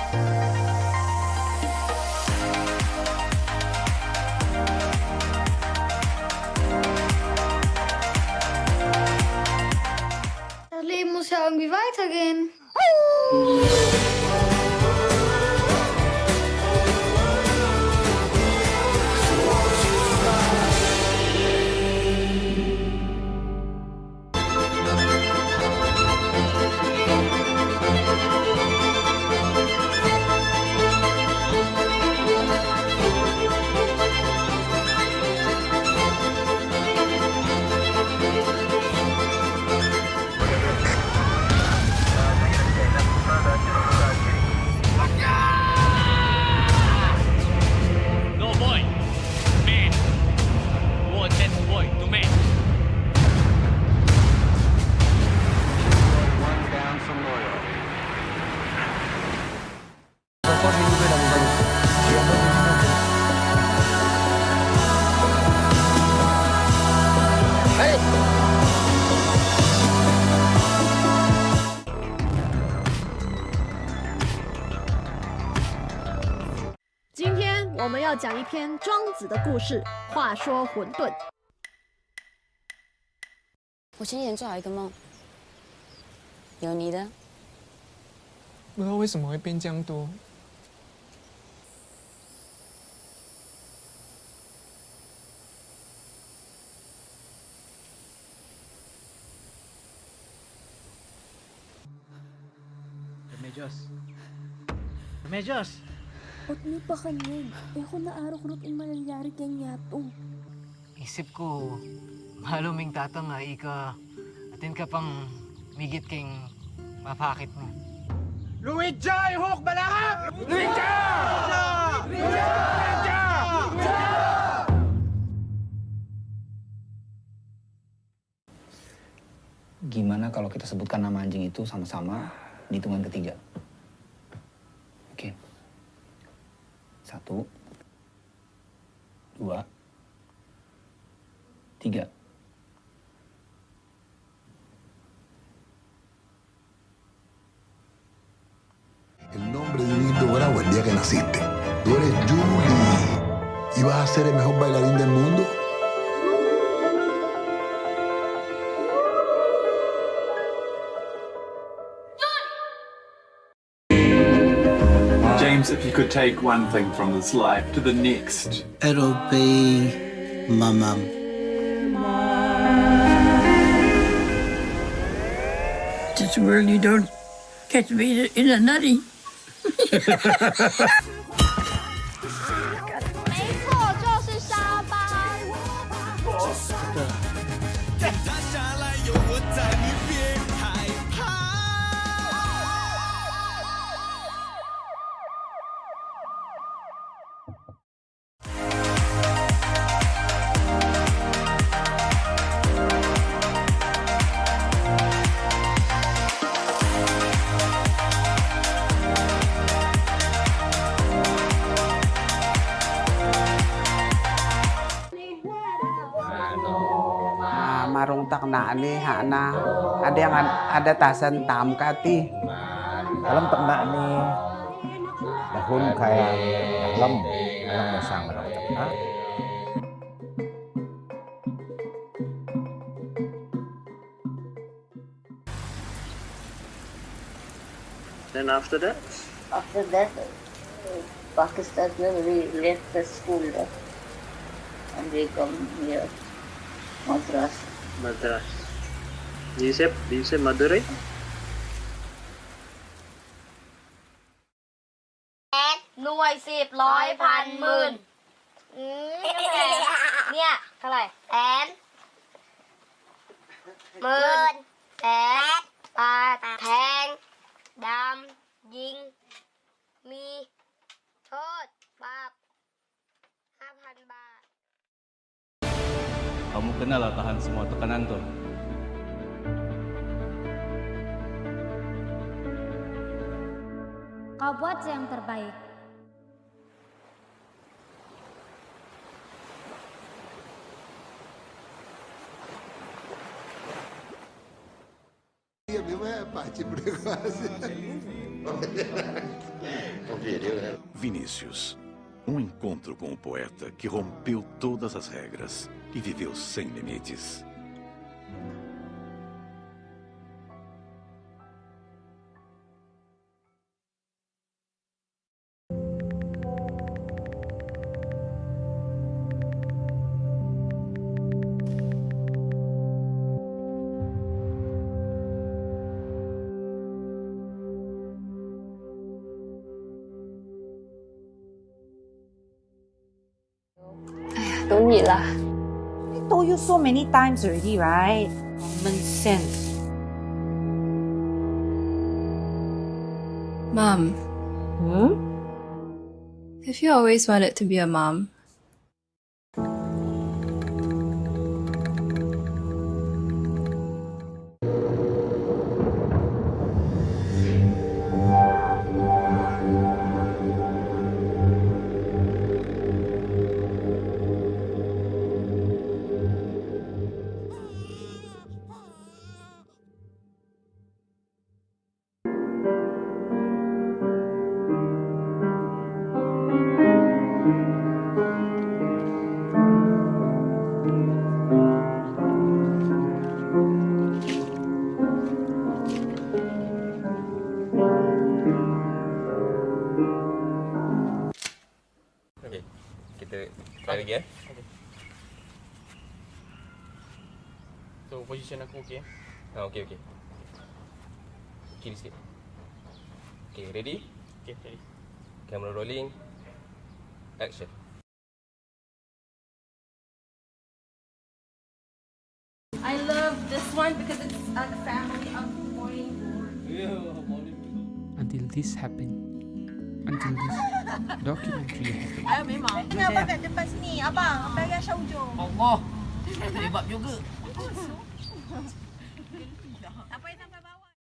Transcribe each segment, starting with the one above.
Das Leben muss ja irgendwie weitergehen. No boy, man. War that boy to man. One down from Loyal. Hey! 今天我们要讲一篇庄子的故事。话说混沌，我前几天做了一个梦，有你的。不知道为什么会变这样多。Medyas! Ba't may pakanig? Eh kung naaraw ko rin mangyayari kanya to. Isip ko, maluming tatang nga, ika, atin ka pang migit king mapakit mo. Luidja! Ihok! Balahap! Luidja! Luidja! Gimana kalau kita sebutkan nama anjing itu sama-sama di hitungan ketiga? Oke. 1, 2, 3. El nombre de un indio bravo el día que naciste. Tú eres Julie y vas a ser el mejor bailarín del mundo. James, if you could take one thing from this life to the next. It'll be my mum. Just really don't catch me in a nutty. 没错，就是沙巴。Marung tak na ni hana ada yang ada tasan tam kati Alam tak na ni dahun kaya alam alam masang marang tak na. Then after that? After that, Pakistan we left the school and we come here, Madras. Madras. Do you say Madurai?หน่วยสิบร้อยพันหมื่นเนี่ยเท่าไหร่แสนหมื่นแสนบาทแทงดำยิงมีโทษปรับ 5,000 บาท Kamu kenal lah tahan semua tekanan tuh. Kau buat yang terbaik. A mim é parte Vinícius. Um encontro com o poeta que rompeu todas as regras e viveu sem limites. I told you so many times already, right? Common sense. Mom. Have you always wanted to be a mom? Okey. Kita try lagi ya. So, position aku okey? Okey. Kiri sikit. Okey, ready? Okey, ready. Camera rolling. Action. I love this one because it's a family of morning Until this happened. Until this documentary happened. Ayo memang. Ini abang kat depan sini. Abang, bayar Syaujo. Allah. Terlibat juga. Apa yang sampai bawah?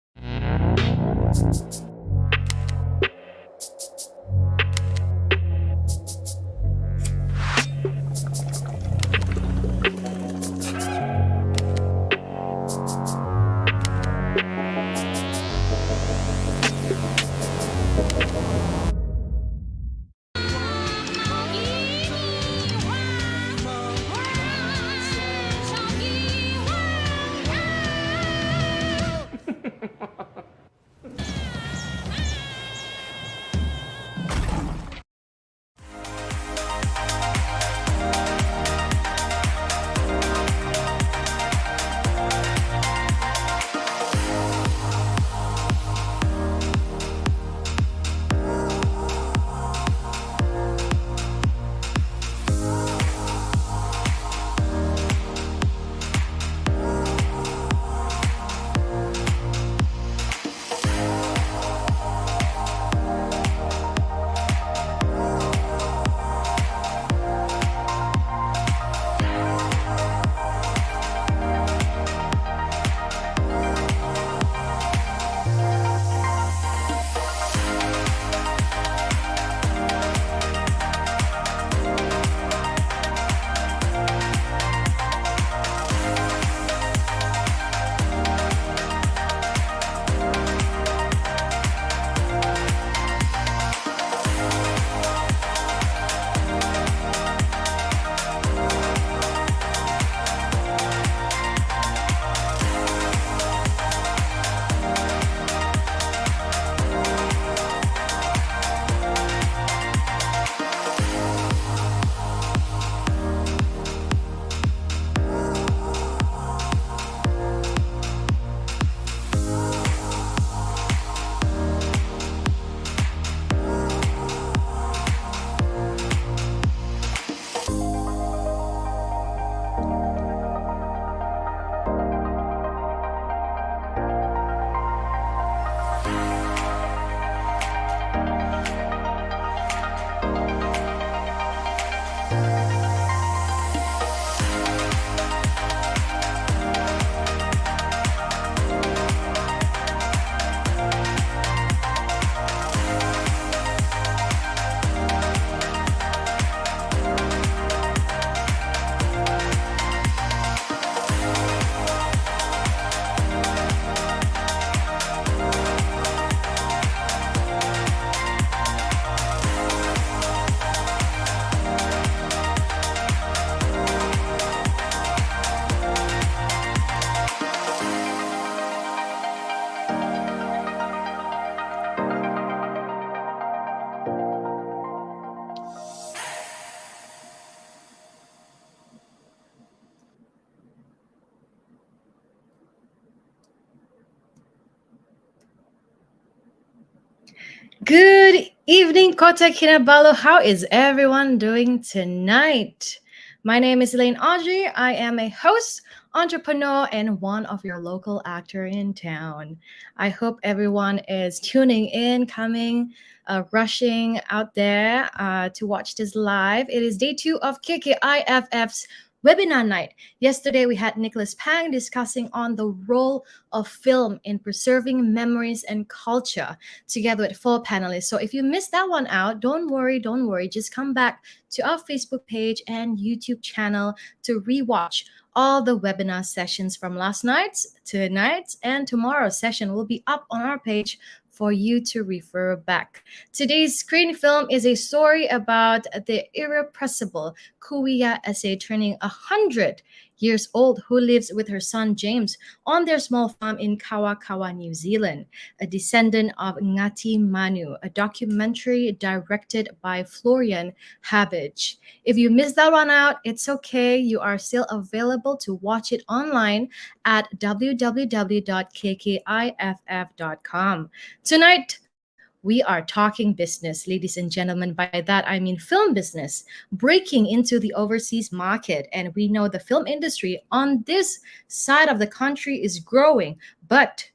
Good evening, Kota Kinabalu. How is everyone doing tonight? My name is Elaine Audrey. I am a host, entrepreneur, and one of your local actor in town. I hope everyone is tuning in, coming, rushing out there to watch this live. It is day 2 of KKIFF's webinar night. Yesterday, we had Nicholas Pang discussing on the role of film in preserving memories and culture, together with 4 panelists. So if you missed that one out, don't worry. Just come back to our Facebook page and YouTube channel to rewatch all the webinar sessions from last night's, tonight's, and tomorrow's session will be up on our page for you to refer back. Today's screen film is a story about the irrepressible Kuya Ese turning 100 years old, who lives with her son James on their small farm in Kawakawa, New Zealand, a descendant of Ngati Manu, a documentary directed by Florian Habich. If you missed that one out, it's okay. You are still available to watch it online at www.kkiff.com. Tonight, we are talking business, ladies and gentlemen. By that, I mean film business, breaking into the overseas market. And we know the film industry on this side of the country is growing. But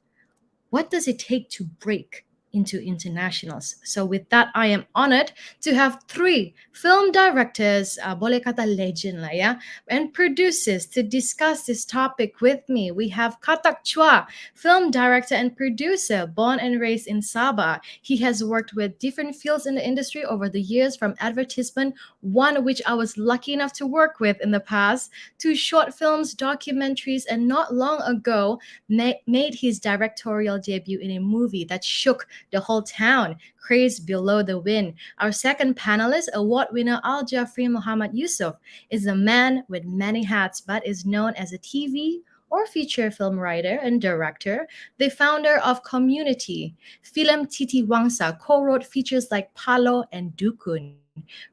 what does it take to break into internationals? So with that, I am honored to have 3 film directors, boleh kata legend lah ya, and producers to discuss this topic with me. We have Katak Chua, film director and producer, born and raised in Sabah. He has worked with different fields in the industry over the years, from advertisement, one which I was lucky enough to work with in the past, to short films, documentaries, and not long ago made his directorial debut in a movie that shook the whole town, Crazed Below the Wind. Our second panelist, award winner Al Jafri Muhammad Yusuf, is a man with many hats but is known as a TV or feature film writer and director, the founder of Community. Film Titi Wangsa co-wrote features like Palo and Dukun.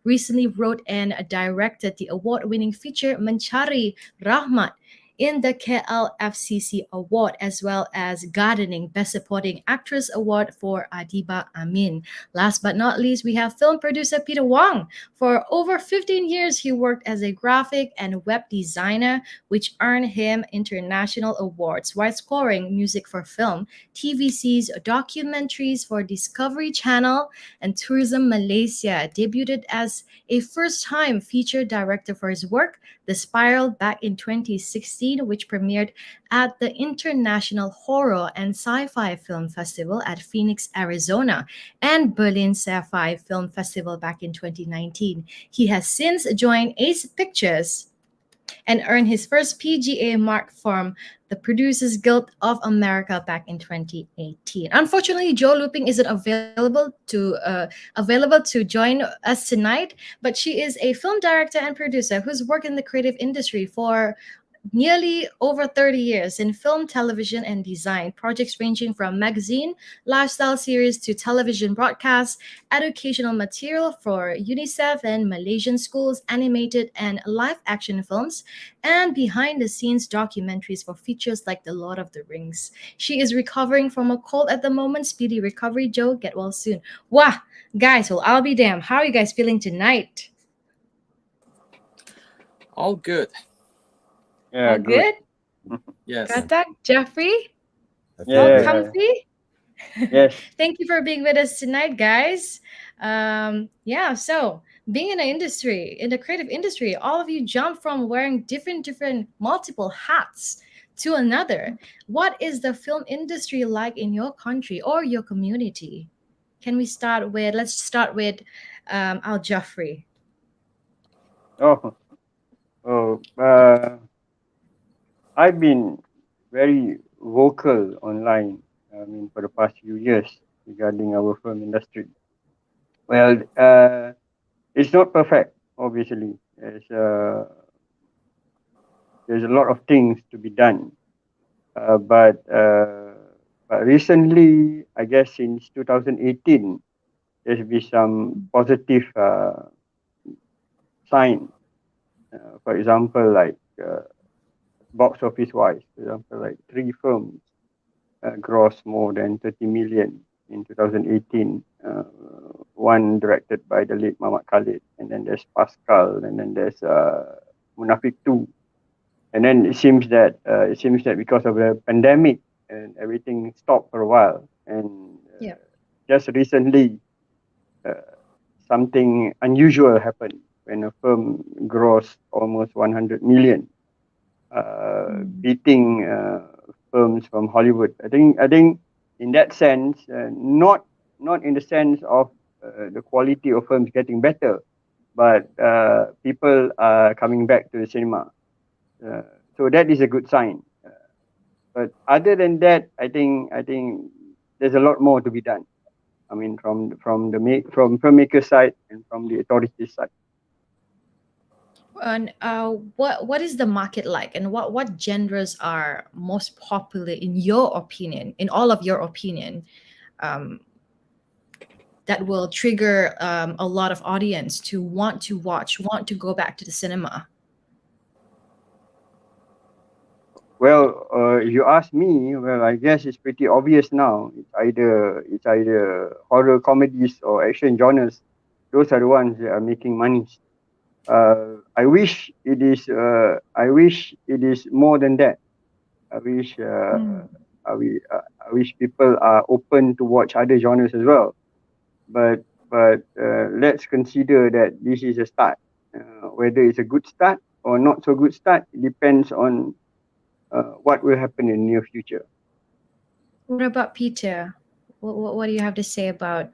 Recently wrote and directed the award-winning feature Mencari Rahmat in the KLFCC Award, as well as Gardening Best Supporting Actress Award for Adiba Amin. Last but not least, we have film producer Peter Wong. For over 15 years, he worked as a graphic and web designer, which earned him international awards while scoring music for film, TVCs, documentaries for Discovery Channel and Tourism Malaysia. Debuted as a first-time feature director for his work, The Spiral, back in 2016, which premiered at the International Horror and Sci-Fi Film Festival at Phoenix, Arizona, and Berlin Sci-Fi Film Festival back in 2019. He has since joined Ace Pictures and earned his first PGA mark from the Producers Guild of America back in 2018. Unfortunately, Jo Looping isn't available to join us tonight, but she is a film director and producer who's worked in the creative industry for nearly over 30 years in film, television, and design. Projects ranging from magazine, lifestyle series to television broadcasts, educational material for UNICEF and Malaysian schools, animated and live action films, and behind-the-scenes documentaries for features like The Lord of the Rings. She is recovering from a cold at the moment. Speedy recovery, Jo. Get well soon. Wow, guys, well, I'll be damned. How are you guys feeling tonight? All good. Yeah, All good? Yes. Katak, Jeffrey? Yeah. Comfy? Yes. Thank you for being with us tonight, guys. So being in the industry, in the creative industry, all of you jump from wearing different multiple hats to another. What is the film industry like in your country or your community? Let's start with Al Jafri. I've been very vocal online, for the past few years regarding our film industry. Well, it's not perfect, obviously. There's a lot of things to be done, but recently, I guess since 2018, there's been some positive sign. For example, like box office wise, for example, like 3 films gross more than 30 million in 2018. One directed by the late Muhammad Khalid, and then there's Pascal, and then there's Munafik 2. And then it seems that because of the pandemic and everything stopped for a while, and just recently something unusual happened when a film grossed almost 100 million, beating films from Hollywood. I think in that sense, not in the sense of the quality of films getting better, but people are coming back to the cinema. So that is a good sign. But other than that, I think there's a lot more to be done. I mean, from filmmaker side and from the authorities side. And what is the market like, and what genres are most popular in your opinion, in all of your opinion, that will trigger a lot of audience to want to watch, want to go back to the cinema? Well, if you ask me, well, I guess it's pretty obvious now. It's either horror comedies or action genres. Those are the ones that are making money. I wish it is more than that. I wish people are open to watch other genres as well. But let's consider that this is a start. Whether it's a good start or not so good start, it depends on what will happen in the near future. What about Peter? What do you have to say about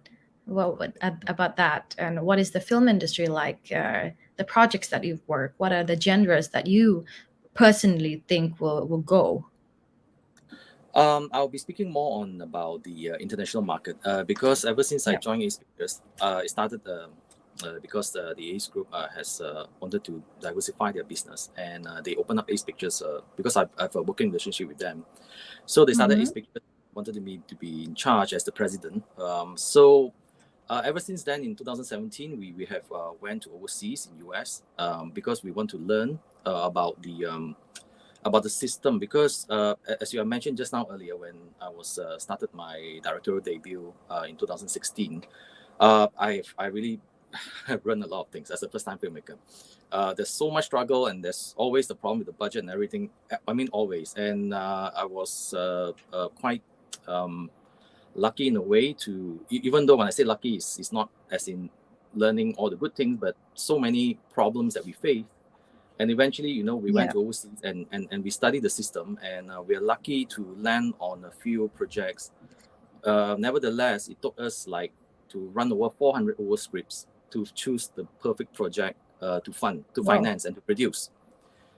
that? And what is the film industry like? The projects that you've worked, what are the genres that you personally think will go? I'll be speaking more on about the international market because ever since I joined Ace Pictures, it started because the Ace Group has wanted to diversify their business, and they opened up Ace Pictures because I have a working relationship with them. So they started Ace Pictures, wanted me to be in charge as the president. So ever since then, in 2017, we have went to overseas in US because we want to learn about the system. Because as you have mentioned just now earlier, when I was started my directorial debut in 2016, I really have run a lot of things as a first-time filmmaker. There's so much struggle, and there's always the problem with the budget and everything. I mean, always. And I was quite lucky in a way to, even though when I say lucky, it's not as in learning all the good things, but so many problems that we face. And eventually, we went to overseas and we studied the system, and we are lucky to land on a few projects. Nevertheless, it took us to run over 400 scripts to choose the perfect project to finance and to produce.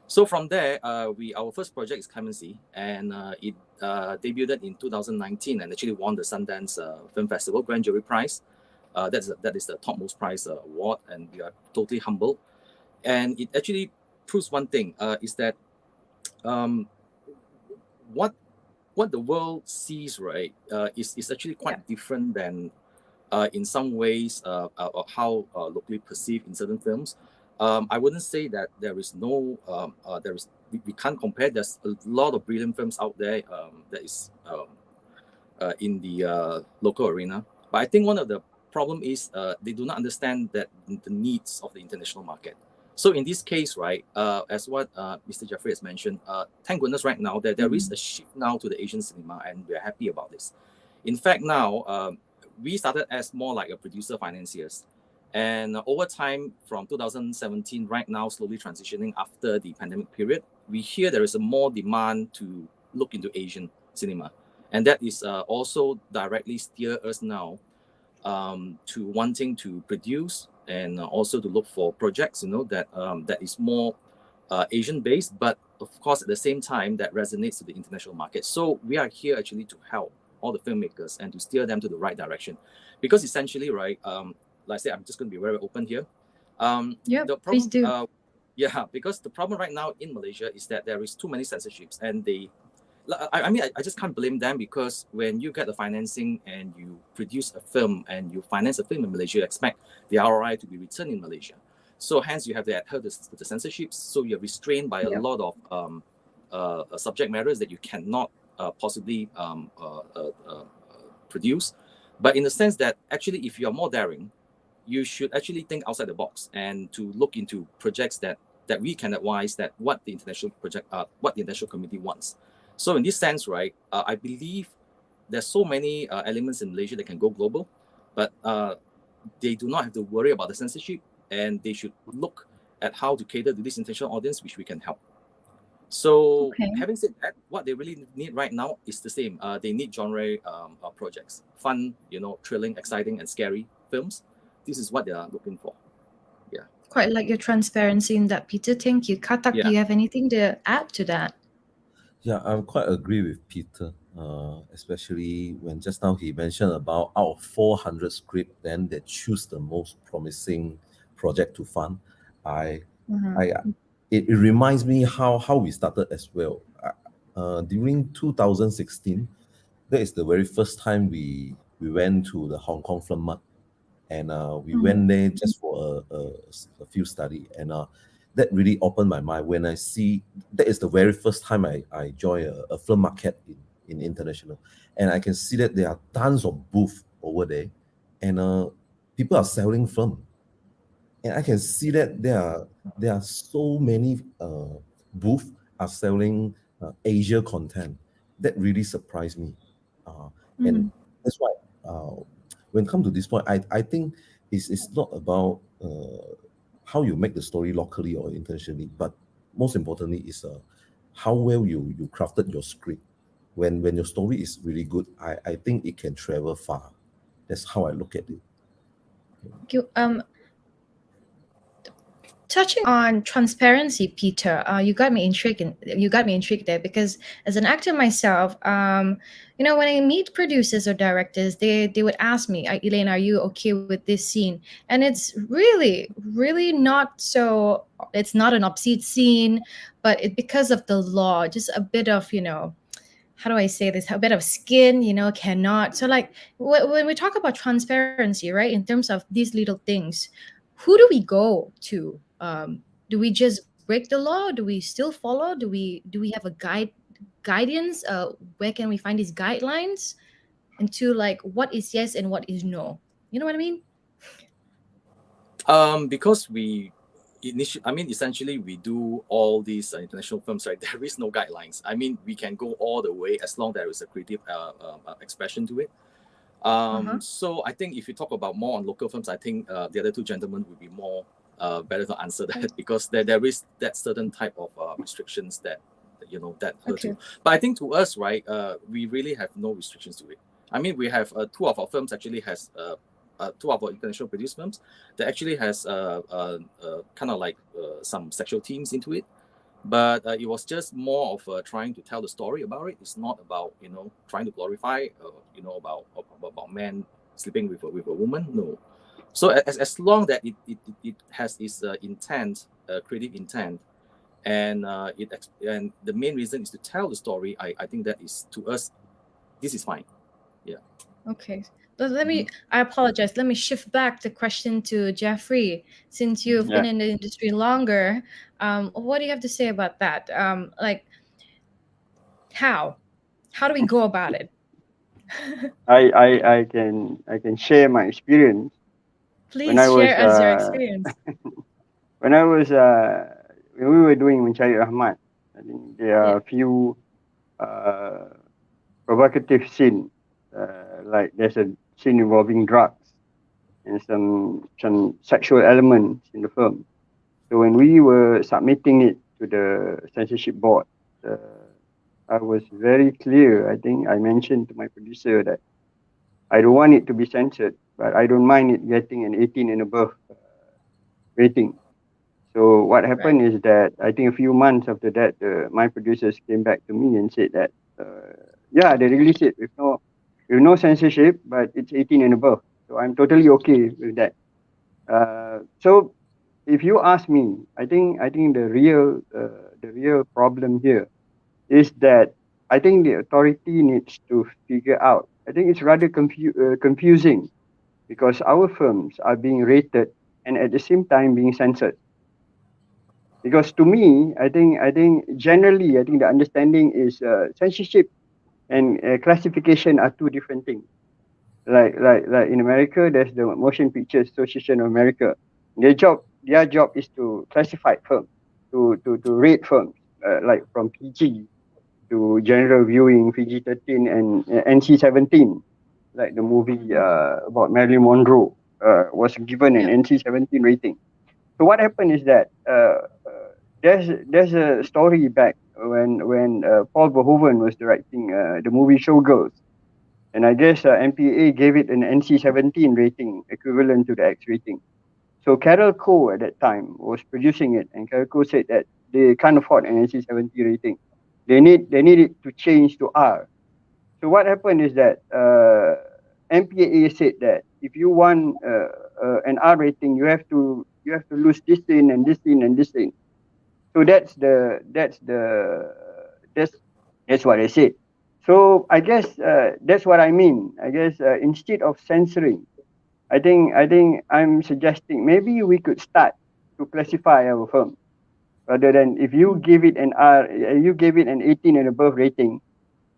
So from there, our first project is Clemency, and it debuted in 2019 and actually won the Sundance Film Festival Grand Jury Prize. That is the topmost prize award, and we are totally humble. And it actually proves one thing, is that what the world sees, right, is actually quite different than in some ways how locally perceived in certain films. I wouldn't say that there is no, we can't compare. There's a lot of brilliant films out there that is in the local arena. But I think one of the problem is they do not understand that the needs of the international market. So in this case, right, as what Mr. Jeffrey has mentioned, thank goodness right now that there is a shift now to the Asian cinema, and we're happy about this. In fact, now we started as more like a producer financiers. And over time, from 2017, right now, slowly transitioning after the pandemic period, we hear there is a more demand to look into Asian cinema. And that is also directly steer us now to wanting to produce and also to look for projects, that is more Asian-based, but of course, at the same time, that resonates with the international market. So we are here actually to help all the filmmakers and to steer them to the right direction. Because essentially, right, like I said, I'm just going to be very open here. The problem, please do. Because the problem right now in Malaysia is that there is too many censorships, and I just can't blame them, because when you get the financing and you produce a film and you finance a film in Malaysia, you expect the ROI to be returned in Malaysia. So hence you have to adhere to the censorships. So you're restrained by a lot of subject matters that you cannot possibly produce. But in the sense that actually, if you are more daring, you should actually think outside the box and to look into projects that we can advise that what the international community wants. So in this sense, right, I believe there's so many elements in Malaysia that can go global, but they do not have to worry about the censorship, and they should look at how to cater to this international audience, which we can help. So having said that, what they really need right now is the same. They need genre projects, fun, thrilling, exciting, and scary films. This is what they are looking for. Yeah. Quite like your transparency in that, Peter. Thank you. Katak, do you have anything to add to that? Yeah, I quite agree with Peter, especially when just now he mentioned about out of 400 scripts, then they choose the most promising project to fund. It reminds me how we started as well. During 2016, that is the very first time we went to the Hong Kong Film Mart, and we went there just for a few study, and that really opened my mind when I see that is the very first time I joined a film market in international, and I can see that there are tons of booths over there, and people are selling film. And I can see that there are so many booths are selling Asia content. That really surprised me, and that's why when it comes to this point, I think it's not about how you make the story locally or internationally, but most importantly is how well you crafted your script. When your story is really good, I think it can travel far. That's how I look at it. Thank you. Touching on transparency, Peter, you got me intrigued there, because as an actor myself, when I meet producers or directors, they would ask me, Elaine, are you okay with this scene? And it's really, really not so. It's not an obscene scene, but because of the law, just a bit of how do I say this? A bit of skin, cannot. So like when we talk about transparency, right, in terms of these little things, who do we go to? Do we just break the law? Do we still follow? Do we have a guidance? Where can we find these guidelines? Into like what is yes and what is no? You know what I mean? Because essentially we do all these international films, right? There is no guidelines. I mean, we can go all the way as long as there is a creative expression to it. So I think if you talk about more on local films, I think the other two gentlemen would be more better to answer that, because there is that certain type of restrictions that hurt you. But I think to us, right, we really have no restrictions to it. I mean, we have two of our films actually has two of our international produced films that actually has kind of like some sexual themes into it. But it was just more of trying to tell the story about it. It's not about trying to glorify about men sleeping with a woman. No. So as long that it has its intent, creative intent, and and the main reason is to tell the story, I think that is, to us, this is fine. Yeah. Okay. But I apologize. Let me shift back the question to Jeffrey. Since you've been in the industry longer, what do you have to say about that? Like, how do we go about it? I can share my experience. Please share us your experience. When we were doing Mencari Rahmat, I think there are a few provocative scenes. Like there's a scene involving drugs and some sexual elements in the film. So when we were submitting it to the censorship board, I was very clear. I think I mentioned to my producer that I don't want it to be censored, but I don't mind it getting an 18 and above rating. So what happened is that I think a few months after that, my producers came back to me and said that, they released it with no censorship, but it's 18 and above. So I'm totally okay with that. So if you ask me, I think the real problem here is that I think the authority needs to figure out. I think it's rather confusing, because our films are being rated and at the same time being censored. Because to me, I think generally, the understanding is censorship and classification are two different things. like in America, there's the Motion Picture Association of America. Their job is to classify films, to rate films, like from PG to general viewing, PG-13 and NC-17. Like the movie about Marilyn Monroe was given an NC-17 rating. So what happened is that there's a story back when Paul Verhoeven was directing the movie Showgirls, and I guess MPAA gave it an NC-17 rating, equivalent to the X rating. So Carol Coe at that time was producing it, and Carol Coe said that they can't afford an NC-17 rating. They need it to change to R. So what happened is that MPAA said that if you want an R rating, you have to lose this scene and this scene and this scene. So that's what I said. So I guess that's what I mean. I guess instead of censoring, I think I'm suggesting maybe we could start to classify our film, rather than if you give it an R, you give it an 18 and above rating.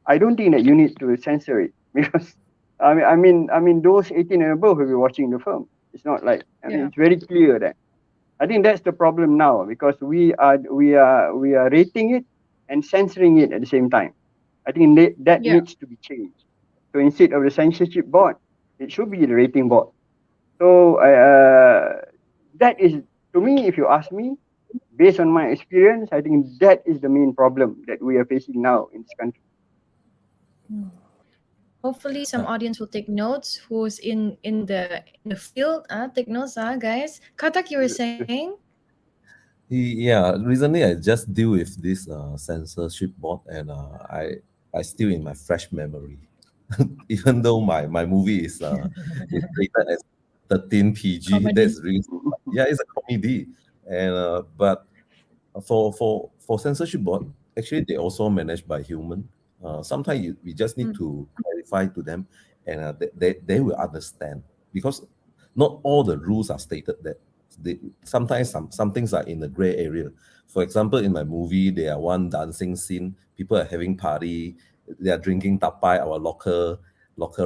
I don't think that you need to censor it, because I mean those 18 and above will be watching the film. It's not like mean it's very clear that. I think that's the problem now, because we are rating it and censoring it at the same time. I think that needs to be changed. So instead of the censorship board, it should be the rating board. So that is, to me, if you ask me, based on my experience, I think that is the main problem that we are facing now in this country. Hopefully some audience will take notes who's in the field. Take notes, guys. Katak, you were saying? Yeah, recently I just deal with this censorship board, and I still in my fresh memory. Even though my movie is rated as 13 PG, Comedy. that's really, it's a comedy. And but for censorship board, actually they also managed by human. Sometimes we just need to clarify to them, and they will understand, because not all the rules are stated that. Sometimes some things are in the gray area. For example, in my movie, there are one dancing scene. People are having party. They are drinking tapai, our local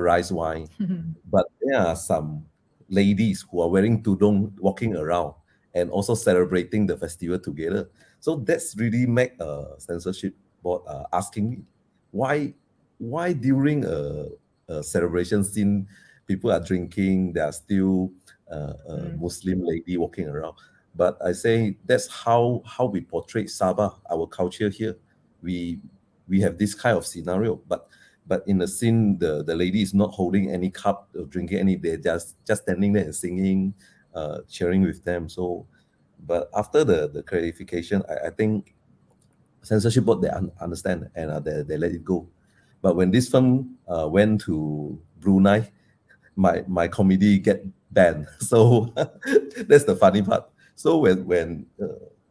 rice wine. But there are some ladies who are wearing tudung walking around and also celebrating the festival together. So that's really make a censorship board asking me, why during a celebration scene people are drinking, there are still a Muslim lady walking around. But I say that's how we portray Sabah, our culture here. We have this kind of scenario, but in the scene, the lady is not holding any cup or drinking any. They're just standing there and singing, cheering with them. So, but after the clarification, I think censorship board, they understand, and they let it go. But when this film went to Brunei, my comedy get banned. So that's the funny part. So when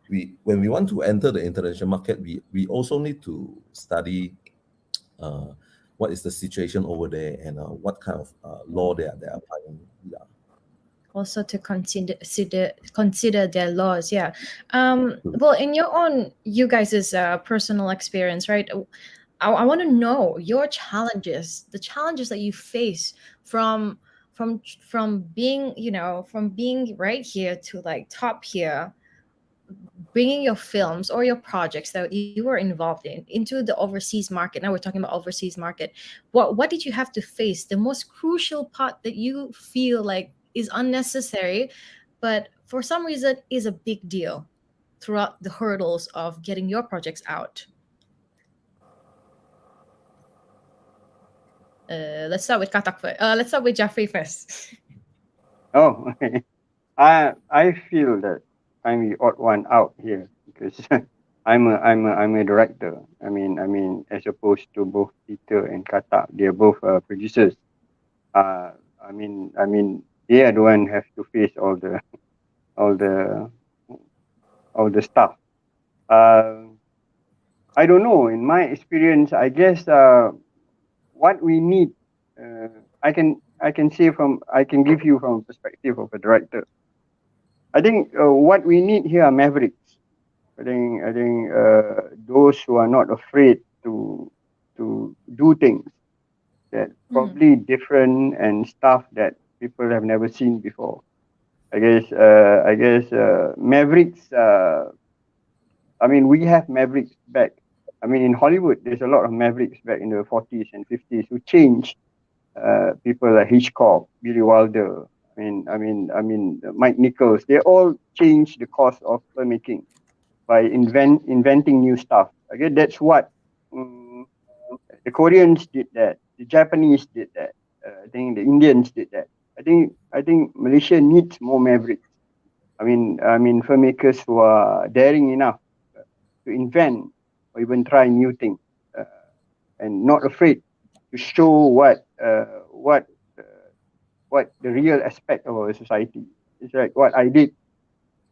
we want to enter the international market, we also need to study what is the situation over there, and what kind of law they are applying. Yeah. Also to consider their laws. Well, in your own, you guys' personal experience, right? I want to know your challenges, the challenges that you face from being, from being right here to like top here, bringing your films or your projects that you were involved in into the overseas market. Now we're talking about overseas market. What did you have to face? The most crucial part that you feel like is unnecessary, but for some reason is a big deal throughout the hurdles of getting your projects out. Let's start with Katak first. Let's start with Jeffrey first. Oh, okay. I feel that I'm the odd one out here, because I'm a director. I mean, as opposed to both Peter and Katak, they're both producers. I mean, they are the one have to face all the stuff. I don't know. In my experience, I guess what we need, I can give you from perspective of a director. I think what we need here are mavericks. I think those who are not afraid to do things. that probably different and stuff that people have never seen before. I guess Mavericks. I mean, we have Mavericks back. I mean, in Hollywood, there's a lot of Mavericks back in the 40s and 50s who changed. People like Hitchcock, Billy Wilder. I mean, Mike Nichols. They all changed the course of filmmaking by inventing new stuff. Again, that's what the Koreans did that. The Japanese did that. I think the Indians did that. I think Malaysia needs more Mavericks. I mean, filmmakers who are daring enough to invent or even try new things, and not afraid to show what the real aspect of our society. It's like what I did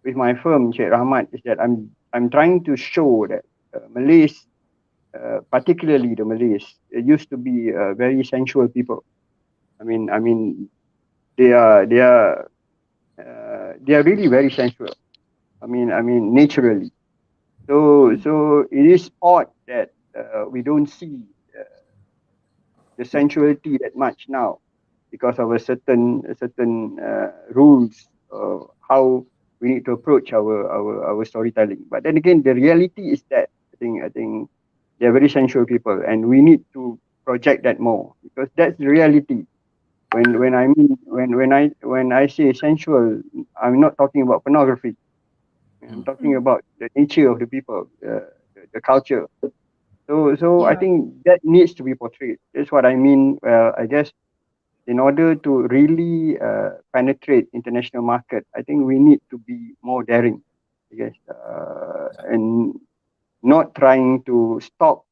with my film, Sheikh Rahmat, is that I'm trying to show that Malays, particularly the Malays, used to be very sensual people. I mean, they are really very sensual. I mean, naturally. So it is odd that we don't see the sensuality that much now because of a certain rules of how we need to approach our storytelling. But then again, the reality is that I think they're very sensual people, and we need to project that more because that's the reality. When I say sensual, I'm not talking about pornography. I'm talking about the nature of the people, the culture. So I think that needs to be portrayed. That's what I mean. I guess in order to really penetrate international market, I think we need to be more daring, I guess, and not trying to stop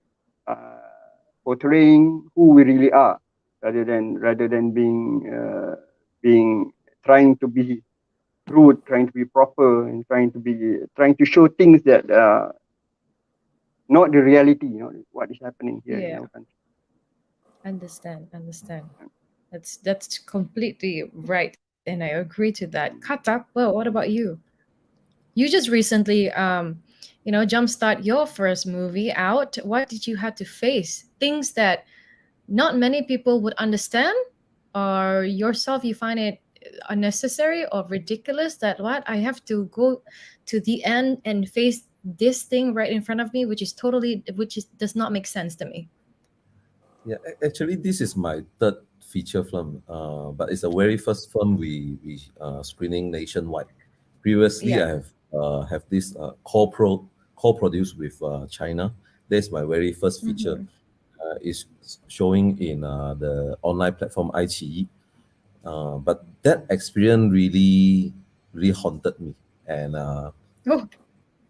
portraying who we really are, rather than being trying to be rude, trying to be proper, and trying to show things that are not the reality, what is happening here in our country. Understand. That's completely right, and I agree to that. Kata, well, what about you? You just recently, jumpstart your first movie out. What did you have to face? Things that not many people would understand, or yourself you find it unnecessary or ridiculous that what I have to go to the end and face this thing right in front of me, which does not make sense to me. Yeah, actually, this is my third feature film, but it's the very first film we screening nationwide. Previously, I have this co-produced with China. That's my very first feature. Is showing in the online platform iQIYI. But that experience really haunted me, and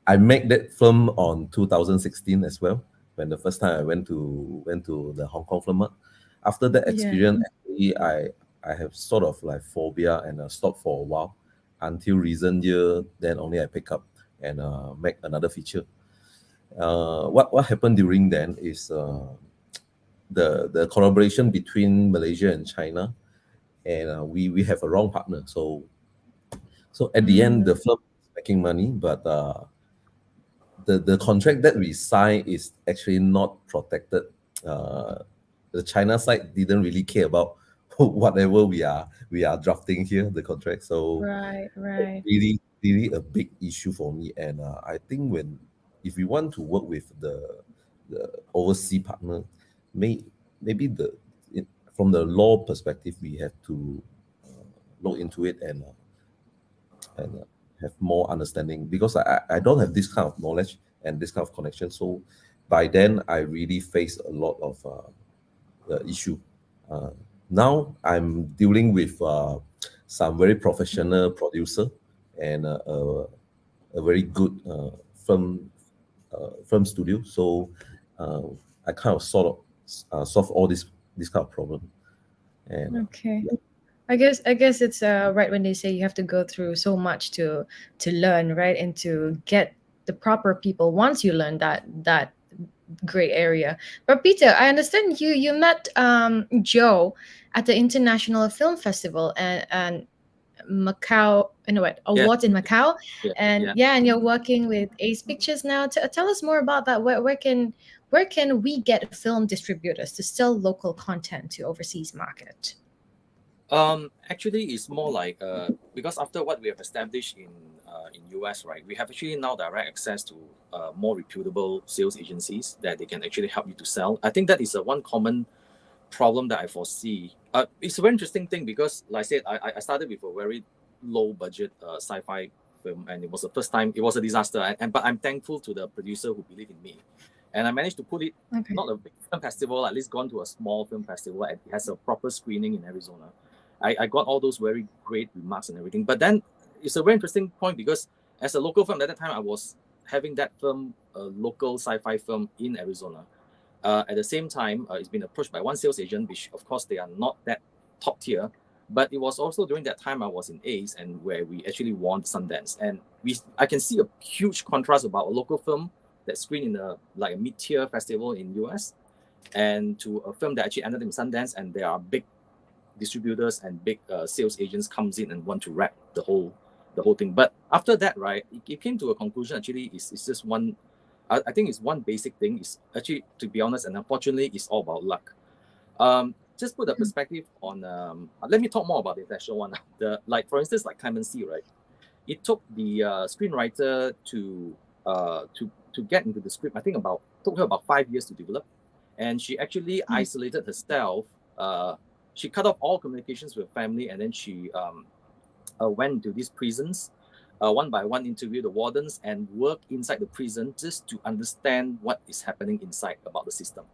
I made that film on 2016 as well. When the first time I went to the Hong Kong Film Mart. After that experience, actually, I have sort of like phobia and stopped for a while until recent year. Then only I pick up and make another feature. What happened during then is the collaboration between Malaysia and China, and we have a wrong partner. So at the end, the film is making money, but the contract that we signed is actually not protected. The China side didn't really care about whatever we are drafting here, the contract. So right. really a big issue for me. And I think if we want to work with the overseas partner, maybe from the law perspective, we have to look into it and have more understanding, because I don't have this kind of knowledge and this kind of connection. So by then, I really faced a lot of the issue. Now I'm dealing with some very professional producer and a very good film studio. So I kind of solve all this kind of problem. And Okay. I guess it's right when they say you have to go through so much to learn, right, and to get the proper people once you learn that gray area. But Peter, I understand you met Joe at the International Film Festival, and Macau, awards in Macau, and and you're working with Ace Pictures now. Tell us more about that. Where can we get film distributors to sell local content to overseas market? Actually, it's more like because after what we have established in US, right, we have actually now direct access to more reputable sales agencies that they can actually help you to sell. I think that is one common problem that I foresee. It's a very interesting thing because, like I said, I started with a very low budget sci-fi film, and it was the first time. It was a disaster, but I'm thankful to the producer who believed in me, and I managed to put it not a big film festival, at least gone to a small film festival, and it has a proper screening in Arizona. I got all those very great remarks and everything. But then it's a very interesting point because as a local film at that time, I was having that film, a local sci-fi film in Arizona. At the same time, it's been approached by one sales agent, which of course they are not that top tier. But it was also during that time I was in Ace, and where we actually won Sundance. And I can see a huge contrast about a local film that screened in a mid-tier festival in US, and to a film that actually ended in Sundance, and there are big distributors and big sales agents comes in and want to wrap the whole thing. But after that, right, it came to a conclusion. Actually, it's just one. I think it's one basic thing. Is actually, to be honest, and unfortunately, it's all about luck. Just put a perspective on. Let me talk more about the international one. For instance, like Clemency, right? It took the screenwriter to get into the script. I think took her about 5 years to develop, and she actually isolated herself. She cut off all communications with family, and then she went to these prisons, one by one, interviewed the wardens and worked inside the prison just to understand what is happening inside about the system.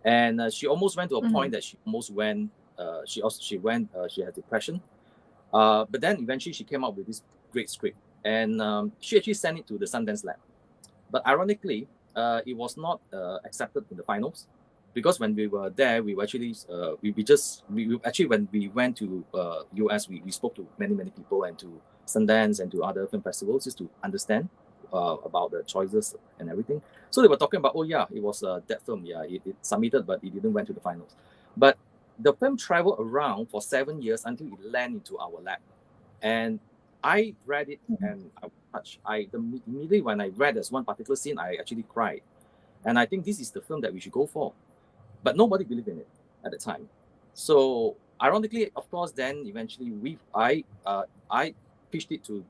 And she almost went to a point that she almost went. She had depression, but then eventually she came up with this great script, and she actually sent it to the Sundance Lab. But ironically, it was not accepted in the finals. Because when we were there, we were actually when we went to US, we spoke to many people and to Sundance and to other film festivals just to understand about the choices and everything. So they were talking about, it was that film, it submitted, but it didn't went to the finals. But the film traveled around for 7 years until it landed into our lab, and I read it and I was touched. Immediately when I read this one particular scene, I actually cried, and I think this is the film that we should go for. But nobody believed in it at the time. So ironically, of course, then eventually I pitched it to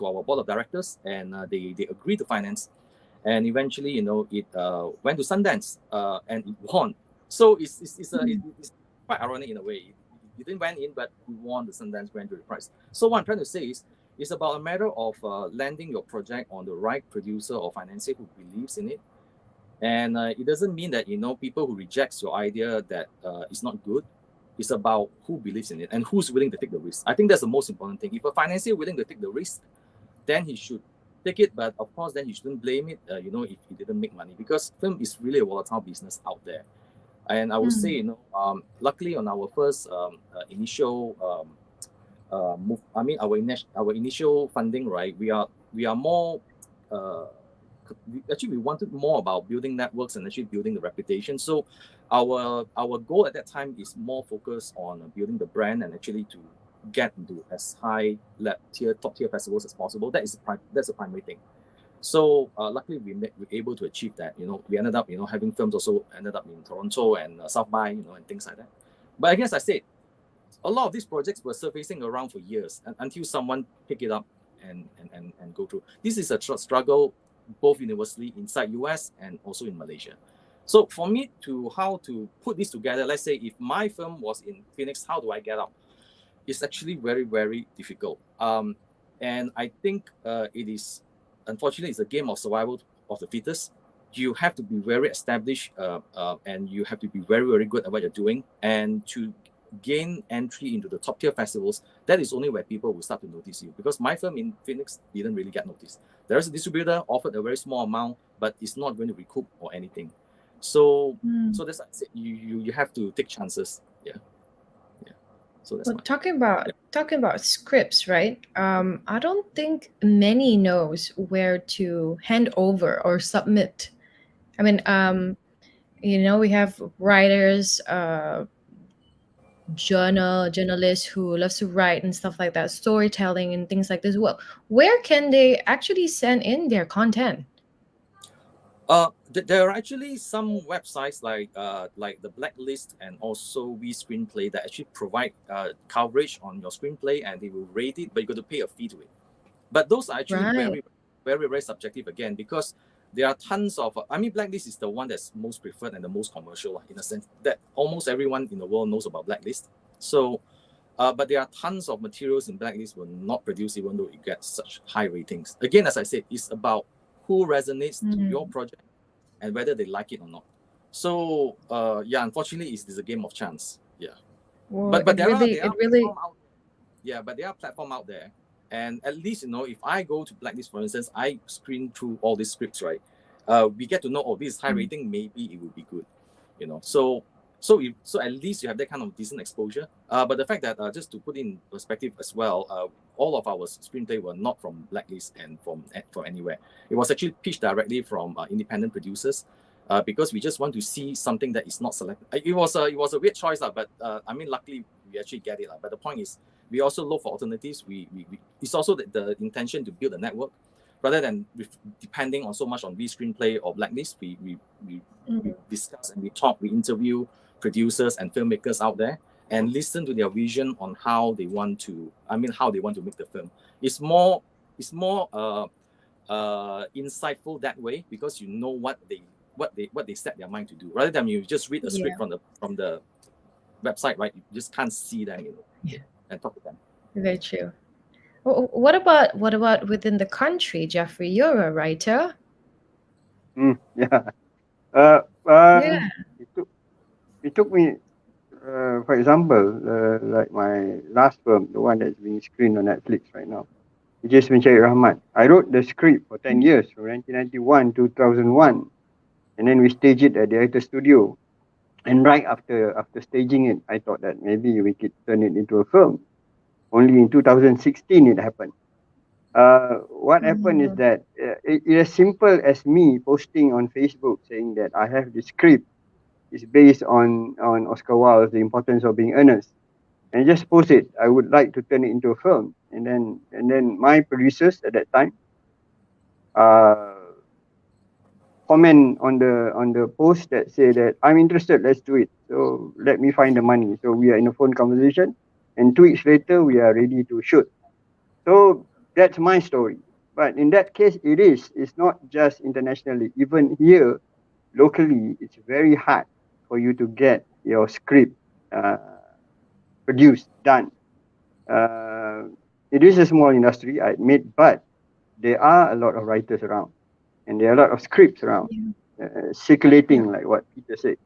our board of directors, and they agreed to finance, and eventually it went to Sundance and it won. So it's quite ironic in a way. It didn't went in, but we won the Sundance Grand Jury Prize. So what I'm trying to say is, it's about a matter of landing your project on the right producer or financier who believes in it. And it doesn't mean that people who rejects your idea that it's not good. It's about who believes in it and who's willing to take the risk. I think that's the most important thing. If a financier is willing to take the risk, then he should take it. But of course, then he shouldn't blame it. If he didn't make money, because film is really a volatile business out there. And I would say, luckily on our first initial move, our initial funding, right? We are more. We wanted more about building networks and actually building the reputation. So our goal at that time is more focused on building the brand and actually to get into as high top tier festivals as possible. That's the primary thing. So luckily we were able to achieve that. We ended up having films also ended up in Toronto and South by and things like that. But I guess I said a lot of these projects were surfacing around for years until someone pick it up and go through. This is a struggle both universally inside US and also in Malaysia. So for me how to put this together, let's say if my film was in Phoenix, how do I get out? It's actually very, very difficult. And I think it is, unfortunately, it's a game of survival of the fittest. You have to be very established and you have to be very, very good at what you're doing. And to gain entry into the top tier festivals, that is only where people will start to notice you. Because my film in Phoenix didn't really get noticed. There is a distributor offered a very small amount, but it's not going to recoup or anything. So that's you have to take chances. Yeah. So that's talking about scripts, right? I don't think many knows where to hand over or submit. I mean, we have writers, journalists who loves to write and stuff like that, storytelling and things like this. Well, where can they actually send in their content? There are actually some websites like the Blacklist and also We Screenplay that actually provide coverage on your screenplay, and they will rate it, but you got to pay a fee to it. But those are actually Right. very subjective again, because there are tons of. I mean, Blacklist is the one that's most preferred and the most commercial, in a sense that almost everyone in the world knows about Blacklist. So, but there are tons of materials in Blacklist will not produce, even though it gets such high ratings. Again, as I said, it's about who resonates to your project and whether they like it or not. So, yeah, unfortunately, it's a game of chance. Yeah. Well, But there are it there are platforms out there, and at least if I go to Blacklist, for instance, I screen through all these scripts, right? We get to know, oh, this is high rating, maybe it will be good, So at least you have that kind of decent exposure. But the fact that just to put in perspective as well, all of our screenplay were not from Blacklist and from anywhere. It was actually pitched directly from independent producers. Because we just want to see something that is not selected. It was a weird choice, but I mean, luckily we actually get it. But the point is, we also look for alternatives. It's also the intention to build a network, rather than depending on so much on We Screenplay or Blacklist. We discuss and we talk. We interview producers and filmmakers out there and listen to their vision on how they want to. How they want to make the film. It's more insightful that way, because you know what they set their mind to do, rather than you just read a script from the website, right? You just can't see them, and talk to them. Very true. What about within the country, Jeffrey? You're a writer. Yeah. Yeah. It took me, for example, like my last film, the one that's being screened on Netflix right now, which is Mencari Rahmat. I wrote the script for 10 years, from 1991 to 2001. And then we staged it at the Director Studio. And right after staging it, I thought that maybe we could turn it into a film. Only in 2016 it happened. What happened is that it as simple as me posting on Facebook saying that I have this script. It's based on Oscar Wilde, The Importance of Being Earnest. And just post it. I would like to turn it into a film. And then my producers at that time comment on the post that say that I'm interested, let's do it. So let me find the money. So we are in a phone conversation, and 2 weeks later we are ready to shoot. So that's my story. But in that case, it's not just internationally. Even here, locally, it's very hard for you to get your script produced, done. It is a small industry, I admit, but there are a lot of writers around. And there are a lot of scripts around circulating, like what Peter said,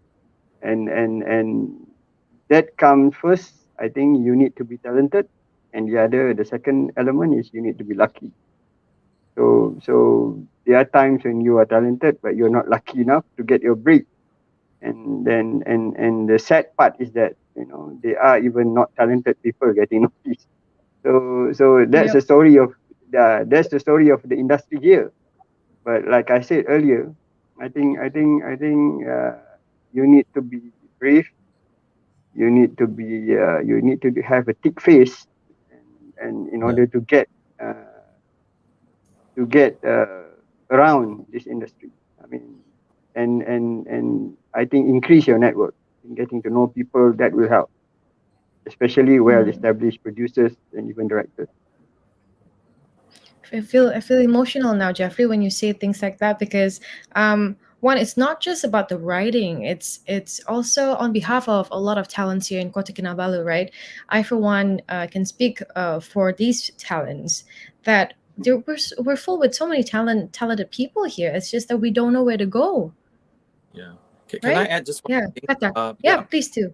and that comes first. I think you need to be talented, and the second element is you need to be lucky. So there are times when you are talented, but you're not lucky enough to get your break, and the sad part is that there are even not talented people getting noticed. So that's the story of the industry here. But like I said earlier, I think you need to be brave. You need to have a thick face, and in order to get around this industry. I mean, and I think increase your network in getting to know people. That will help, especially well-established producers and even directors. I feel emotional now, Jeffrey, when you say things like that, because one, it's not just about the writing. It's also on behalf of a lot of talents here in Kota Kinabalu, right? I, for one, can speak for these talents that we're full with so many talented people here. It's just that we don't know where to go. Yeah. Can I add just one thing? Please do.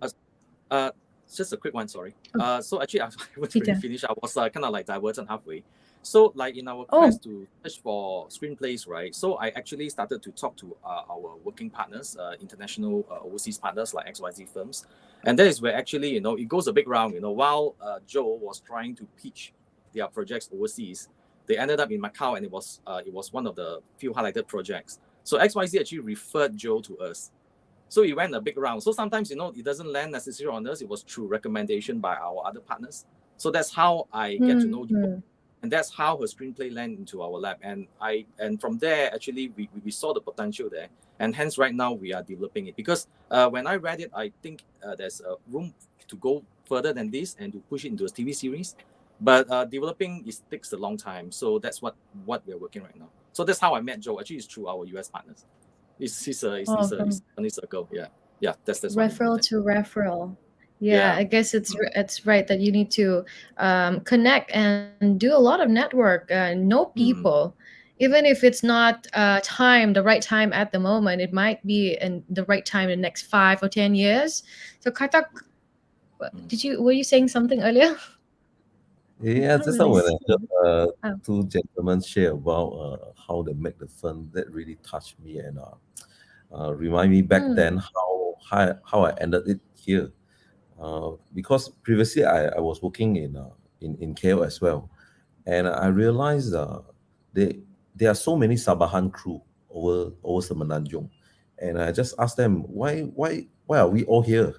Just a quick one, sorry. So actually, I haven't really finished. I was kind of like diverted halfway. So like in our quest to search for screenplays, right? So I actually started to talk to our working partners, international overseas partners like XYZ Films. And that is where actually, it goes a big round, while Joe was trying to pitch their projects overseas, they ended up in Macau, and it was one of the few highlighted projects. So XYZ actually referred Joe to us. So it went a big round. So sometimes, it doesn't land necessarily on us. It was through recommendation by our other partners. So that's how I get to know Jo. And that's how her screenplay landed into our lab. And from there, actually, we saw the potential there. And hence, right now, we are developing it. Because when I read it, I think there's a room to go further than this and to push it into a TV series. But developing takes a long time. So that's what we're working right now. So that's how I met Jo. Actually, it's through our US partners. It's a funny circle. Yeah. That's referral to referral. Yeah, I guess it's right that you need to connect and do a lot of network, know people. Even if it's not the right time at the moment, it might be in the right time in the next 5 or 10 years. So Katak, were you saying something earlier? Yeah, just now when I heard two gentlemen share about how they make the film, that really touched me and remind me back then how I ended it here. Because previously I was working in KL as well, and I realized there are so many Sabahan crew over Semenanjung, and I just asked them why are we all here?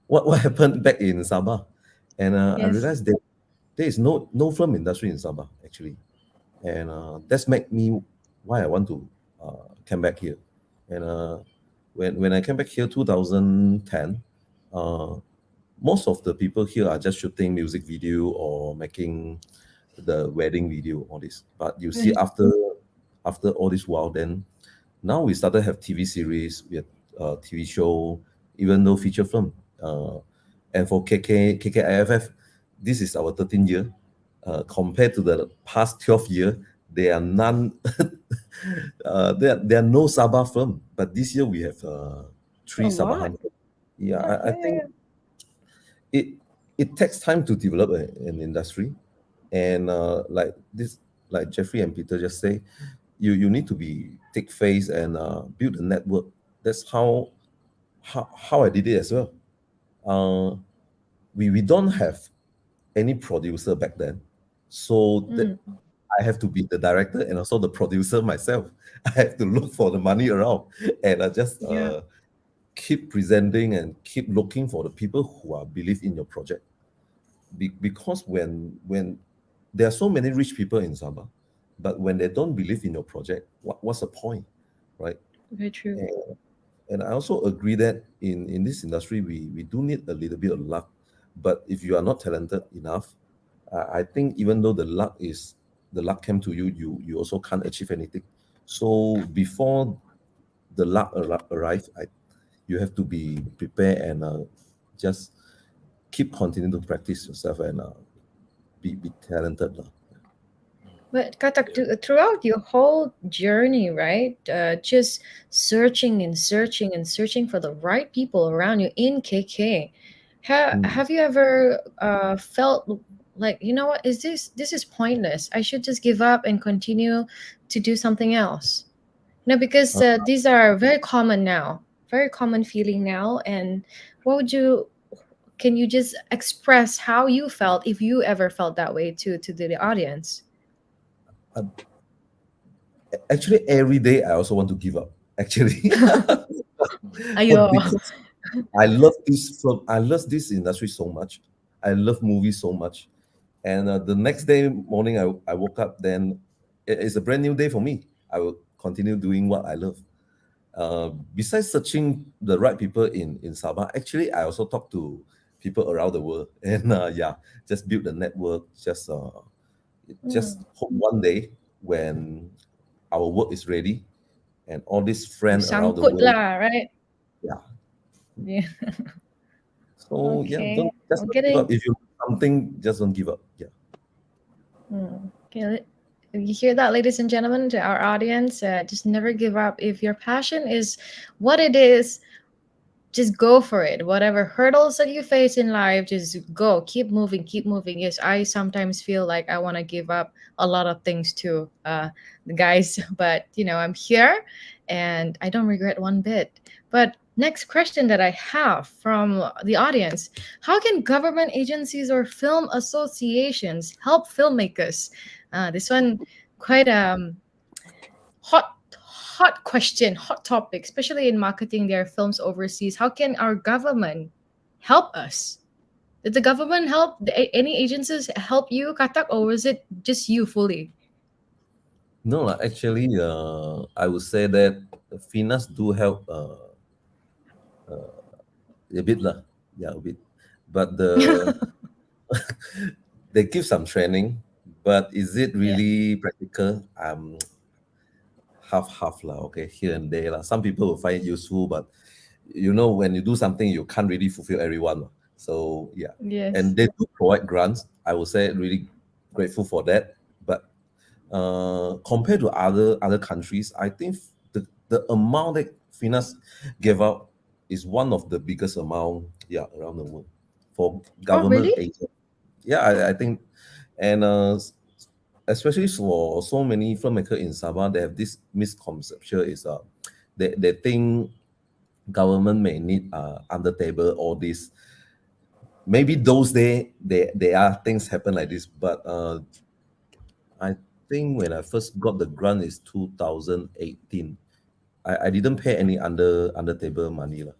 What happened back in Sabah? And I realized that there is no film industry in Sabah actually, and that's make me why I want to come back here. And when I came back here 2010, most of the people here are just shooting music video or making the wedding video, all this. But you see, after all this while, then now we started to have TV series, we have TV show, even though feature film. And for KKIFF, this is our 13th year. Compared to the past 12 years, there are none. There are no Sabah film, but this year we have 3 Sabahan. Yeah, I think it takes time to develop an industry, and like Jeffrey and Peter just say, you need to take face and build a network. That's how I did it as well. We don't have any producer back then, so I have to be the director and also the producer myself. I have to look for the money around, and I just keep presenting and keep looking for the people who believe in your project. Because when there are so many rich people in Sabah, but when they don't believe in your project, what's the point, right? Very true. And I also agree that in this industry, we do need a little bit of luck. But if you are not talented enough, I think even though the luck came to you, you also can't achieve anything. So before the luck arrives, you have to be prepared and just keep continuing to practice yourself and be talented. But Katak, throughout your whole journey, right? Just searching and searching and searching for the right people around you in KK. Have you ever felt like, you know what, this is pointless? I should just give up and continue to do something else. Because these are very common now, very common feeling now. And can you just express how you felt, if you ever felt that way to the audience? Actually, every day I also want to give up. Actually, because I love this film. I love this industry so much. I love movies so much. And the next day morning, I woke up. Then it's a brand new day for me. I will continue doing what I love. Besides searching the right people in Sabah, actually I also talk to people around the world, and just build a network. Just hope one day when our work is ready and all these friends around the world, right? Yeah. So don't just give up. If you do something, just don't give up. Yeah. Okay. You hear that, ladies and gentlemen, to our audience? Just never give up. If your passion is what it is, just go for it. Whatever hurdles that you face in life, just go. Keep moving, keep moving. Yes, I sometimes feel like I want to give up a lot of things too, the guys. But, I'm here and I don't regret one bit. But next question that I have from the audience: how can government agencies or film associations help filmmakers? This one quite hot hot question, hot topic, especially in marketing their films overseas. How can our government help us? Did the government help? Any agencies help you, Katak, or was it just you fully? No, actually, I would say that Finas do help a bit lah. Yeah, a bit. But they give some training, but is it really practical? Half lah. Okay, here and there lah. Some people will find it useful, but when you do something, you can't really fulfill everyone. So yeah, Yes. and they do provide grants. I would say really grateful for that. But compared to other countries, I think the amount that Finas gave out is one of the biggest amount around the world for government really? agents. Yeah, I think, and especially for so many filmmakers in Sabah, they have this misconception is they think government may need under table all this. Maybe those days there are things happen like this, but I think when I first got the grant is 2018. I didn't pay any under table money lah.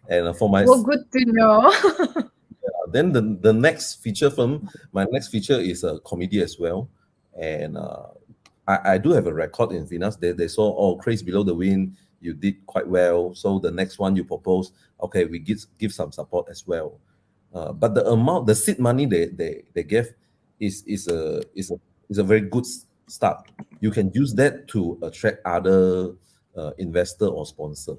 And for my Well, good to know. then the next feature film, my next feature is a comedy as well, and I do have a record in Finas. They saw Craze Below the Wind, you did quite well. So the next one you propose, okay, we give some support as well. But the amount, the seed money they gave is a very good start. You can use that to attract other investor or sponsor.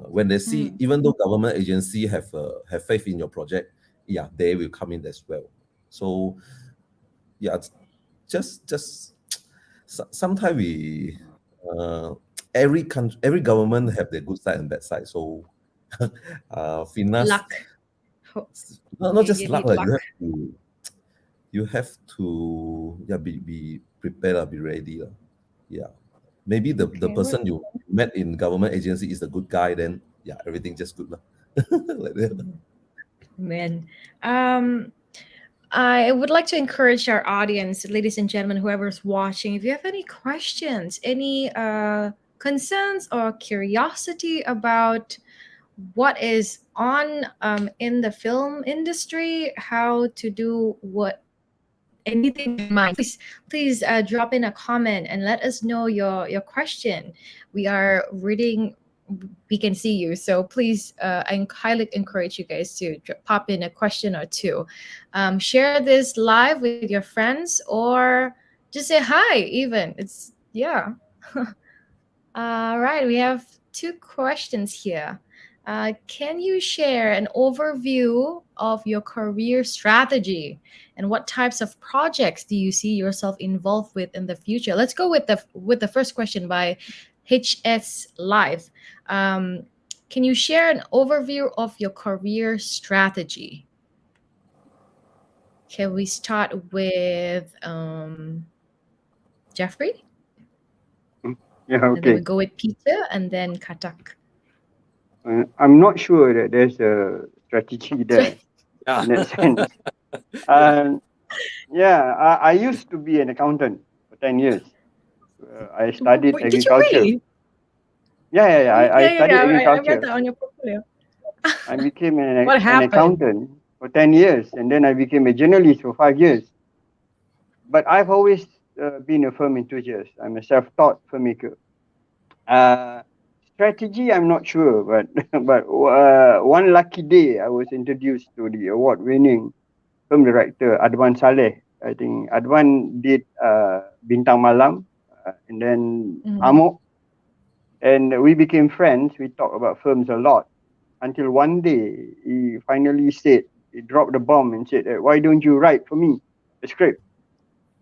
When they see, even though government agency have faith in your project, they will come in as well. So just sometimes we every government have their good side and bad side. So Finas, Luck. not just You luck, need like, luck. you have to be prepared, be ready. Maybe the person you met in government agency is a good guy, then everything just good. Like that. Man. I would like to encourage our audience, ladies and gentlemen, whoever's watching, if you have any questions, any concerns or curiosity about what is on in the film industry, how to do what, anything in mind, please drop in a comment and let us know your question. We are reading, we can see you, so please I highly encourage you guys to pop in a question or two. Share this live with your friends or just say hi even. It's all right, we have two questions here. Can you share an overview of your career strategy and what types of projects do you see yourself involved with in the future? Let's go with the first question by HS Live. Can you share an overview of your career strategy? Can we start with Jeffrey? Yeah, And then we okay. go with Peter and then Katak. I'm not sure that there's a strategy there in that sense. I used to be an accountant for 10 years. I studied Wait, did you agriculture. really? I studied I read agriculture. that on your portfolio. I became an What happened? accountant for 10 years, and then I became a journalist for 5 years. But I've always been a film enthusiast. I'm a self-taught filmmaker. Strategy, I'm not sure, but one lucky day, I was introduced to the award-winning film director Adwan Saleh. I think Adwan did Bintang Malam, and then Amok, and we became friends. We talked about films a lot until one day he finally said, he dropped the bomb and said, "Why don't you write for me a script?"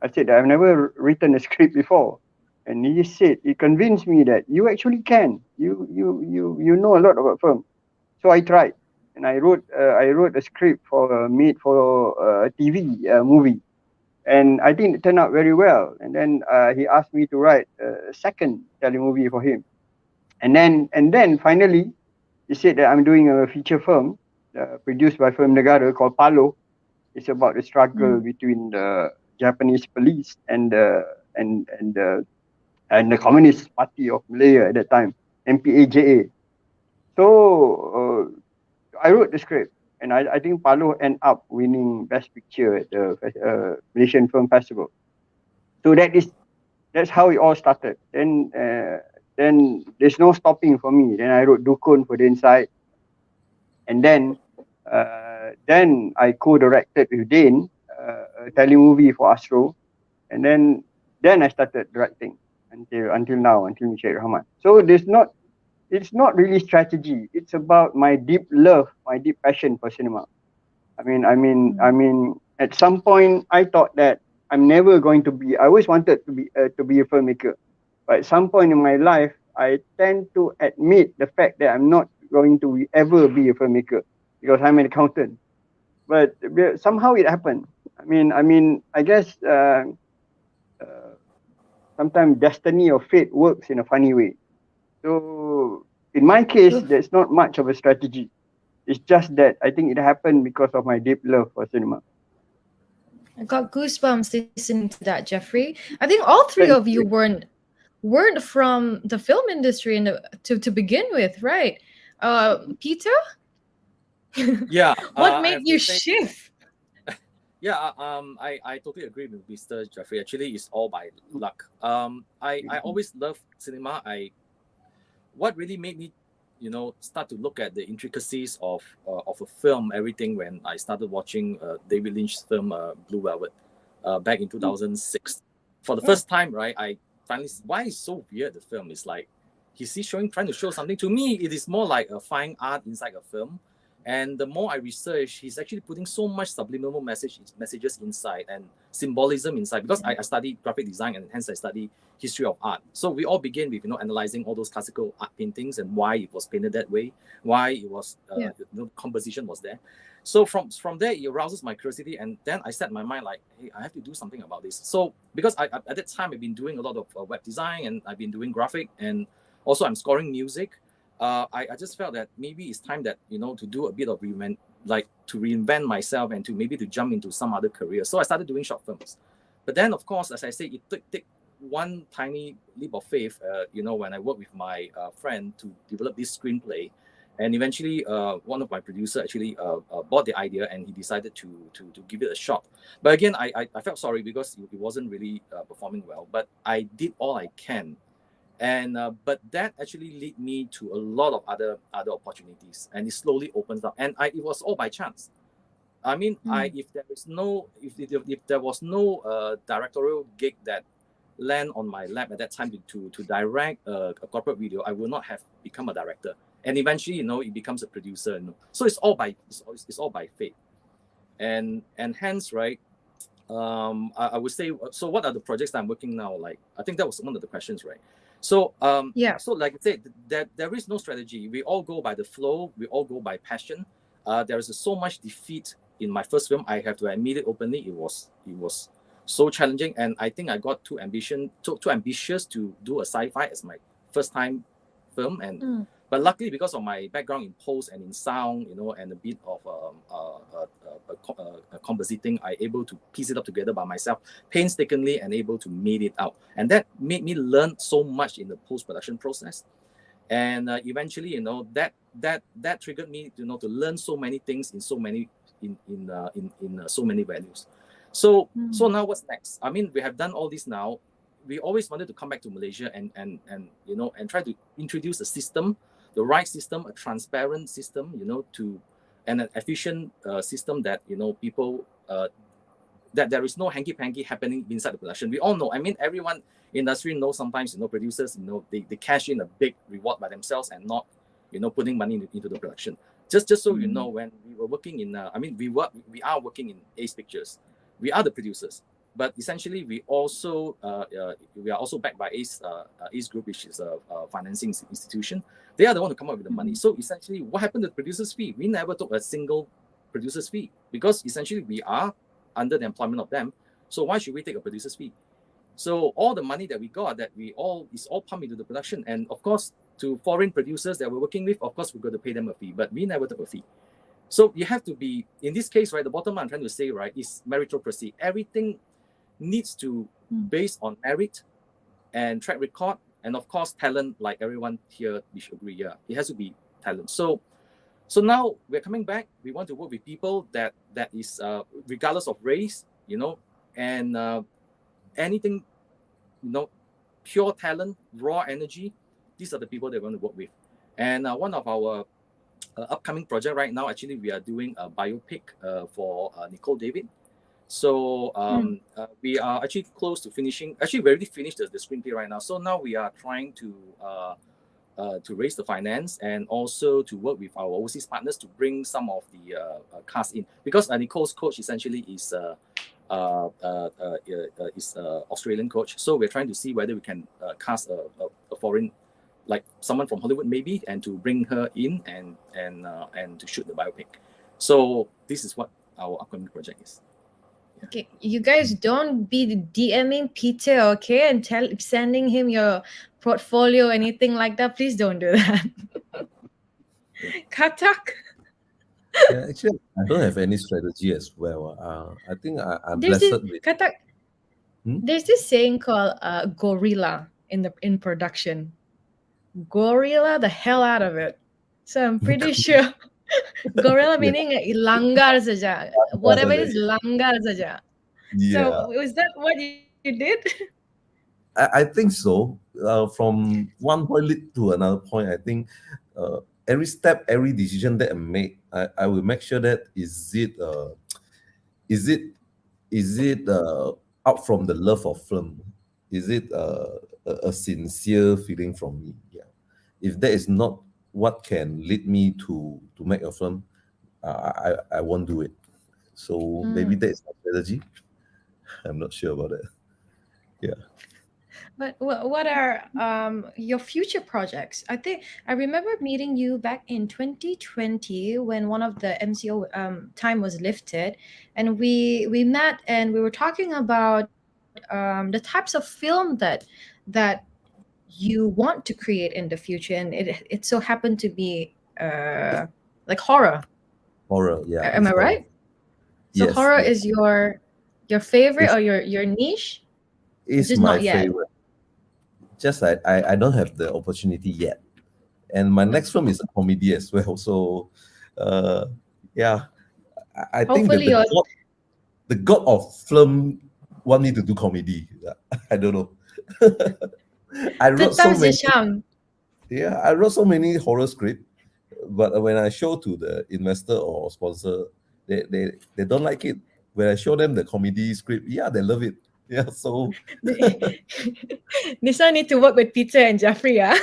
I said, "I've never written a script before." And he said, he convinced me that you actually can. You know a lot about film. So I tried, and I wrote a script made for a TV movie, and I think it turned out very well. And then he asked me to write a second telemovie for him, and then finally he said that I'm doing a feature film produced by Film Negara called Palo. It's about the struggle between the Japanese police and the and the Communist Party of Malaya at that time, MPAJA. So I wrote the script, and I think Palo ended up winning Best Picture at the Malaysian Film Festival. So that's how it all started. Then there's no stopping for me. Then I wrote Dukun for the Inside, and then I co-directed with Dane a telemovie for Astro, and then I started directing until now, until Syed Rahman. So it's not really strategy. It's about my deep love, my deep passion for cinema. I mean, at some point I thought that I'm never going to be. I always wanted to be a filmmaker, but at some point in my life, I tend to admit the fact that I'm not going to ever be a filmmaker because I'm an accountant. But somehow it happened. I guess sometimes destiny or fate works in a funny way. So in my case, there's not much of a strategy. It's just that I think it happened because of my deep love for cinema. I got goosebumps listening to that, Jeffrey. I think all three of you weren't from the film industry to begin with, right? Peter? Yeah. What made you shift? Yeah, I totally agree with Mr. Jeffrey. Actually, it's all by luck. I always loved cinema. What really made me, start to look at the intricacies of a film, everything, when I started watching David Lynch's film Blue Velvet back in 2006. For the first time, right, I finally, why is so weird, the film? It's like, he's trying to show something. To me, it is more like a fine art inside a film. And the more I research, he's actually putting so much subliminal messages inside and symbolism inside. Because I studied graphic design, and hence I study history of art. So we all begin with analyzing all those classical art paintings and why it was painted that way, why it was composition was there. So from there, it arouses my curiosity, and then I set my mind like, hey, I have to do something about this. So because at that time I've been doing a lot of web design, and I've been doing graphic, and also I'm scoring music. I just felt that maybe it's time that to do a bit of reinvent myself, and to jump into some other career. So I started doing short films. But then, of course, as I say, it took one tiny leap of faith. When I worked with my friend to develop this screenplay, and eventually one of my producers actually bought the idea, and he decided to give it a shot. But again, I felt sorry because it wasn't really performing well. But I did all I can. And but that actually led me to a lot of other opportunities, and it slowly opens up. And it was all by chance. I mean, if there was no directorial gig that land on my lap at that time to direct a corporate video, I would not have become a director. And eventually, it becomes a producer. So it's all by fate, and hence, right. I would say. So what are the projects that I'm working now? Like, I think that was one of the questions, right? So So like I said, there is no strategy. We all go by the flow. We all go by passion. There is so much defeat in my first film. I have to admit it openly. It was so challenging, and I think I got too ambitious to do a sci-fi as my first time film. And but luckily, because of my background in post and in sound, and a bit of compositing, I able to piece it up together by myself painstakingly and able to make it out. And that made me learn so much in the post-production process. And eventually, that triggered me to learn so many things in so many so many values. So now what's next? I mean, we have done all this now. We always wanted to come back to Malaysia and try to introduce a system, the right system, a transparent system, and an efficient system that people that there is no hanky-panky happening inside the production. We all know. I mean, everyone in the industry knows. Sometimes producers they cash in a big reward by themselves and not putting money into the production. Just so you know, when we were working in we are working in Ace Pictures. We are the producers, but essentially we are also backed by Ace Group, which is a financing institution. They are the one who come up with the money. So essentially, what happened to the producer's fee? We never took a single producer's fee because essentially we are under the employment of them. So why should we take a producer's fee? So all the money that we got, is all pumped into the production. And of course, to foreign producers that we're working with, of course, we're going to pay them a fee, but we never took a fee. So you have to be, in this case, right, the bottom line I'm trying to say, right, is meritocracy. Everything needs to based on merit and track record, and of course talent. Like everyone here, we should agree. Yeah, it has to be talent. So now we're coming back. We want to work with people that is regardless of race, and anything, pure talent, raw energy. These are the people that we want to work with. And one of our upcoming project right now, actually, we are doing a biopic for Nicole David. So we are actually close to finishing. Actually, we already finished the screenplay right now. So now we are trying to raise the finance and also to work with our overseas partners to bring some of the cast in, because Nicole's coach essentially is Australian coach. So we're trying to see whether we can cast a foreign, like someone from Hollywood maybe, and to bring her in and to shoot the biopic. So this is what our upcoming project is. Okay, you guys don't be DMing Peter, okay, and sending him your portfolio, anything like that. Please don't do that. Katak. Yeah, actually, I don't have any strategy as well. I think I'm There's blessed this, with. Katak, there's this saying called gorilla in production. Gorilla the hell out of it. So I'm pretty sure gorilla meaning langgar saja. Whatever it is, langgar saja. So was that what you did? I think so. From one point lead to another point, I think every step, every decision that I make, I will make sure that is it out from the love of film? Is it a sincere feeling from me? Yeah. If that is not what can lead me to make a film, I won't do it. So maybe that is my strategy. I'm not sure about that. Yeah. But what are your future projects? I think I remember meeting you back in 2020 when one of the MCO time was lifted, and we met and we were talking about the types of film that you want to create in the future, and it so happened to be like horror. Horror, yeah. Am I right? So yes, horror yes. is your favorite or your niche? It's Just my not yet. favorite. Just I don't have the opportunity yet. And my next film is a comedy as well. So yeah. I think that Hopefully the god of film want me to do comedy. I don't know. I wrote so Tetap many. Zisham. Yeah, I wrote so many horror script, but when I show to the investor or sponsor, they don't like it. When I show them the comedy script, yeah, they love it. Yeah, so Nisa need to work with Peter and Jeffrey, to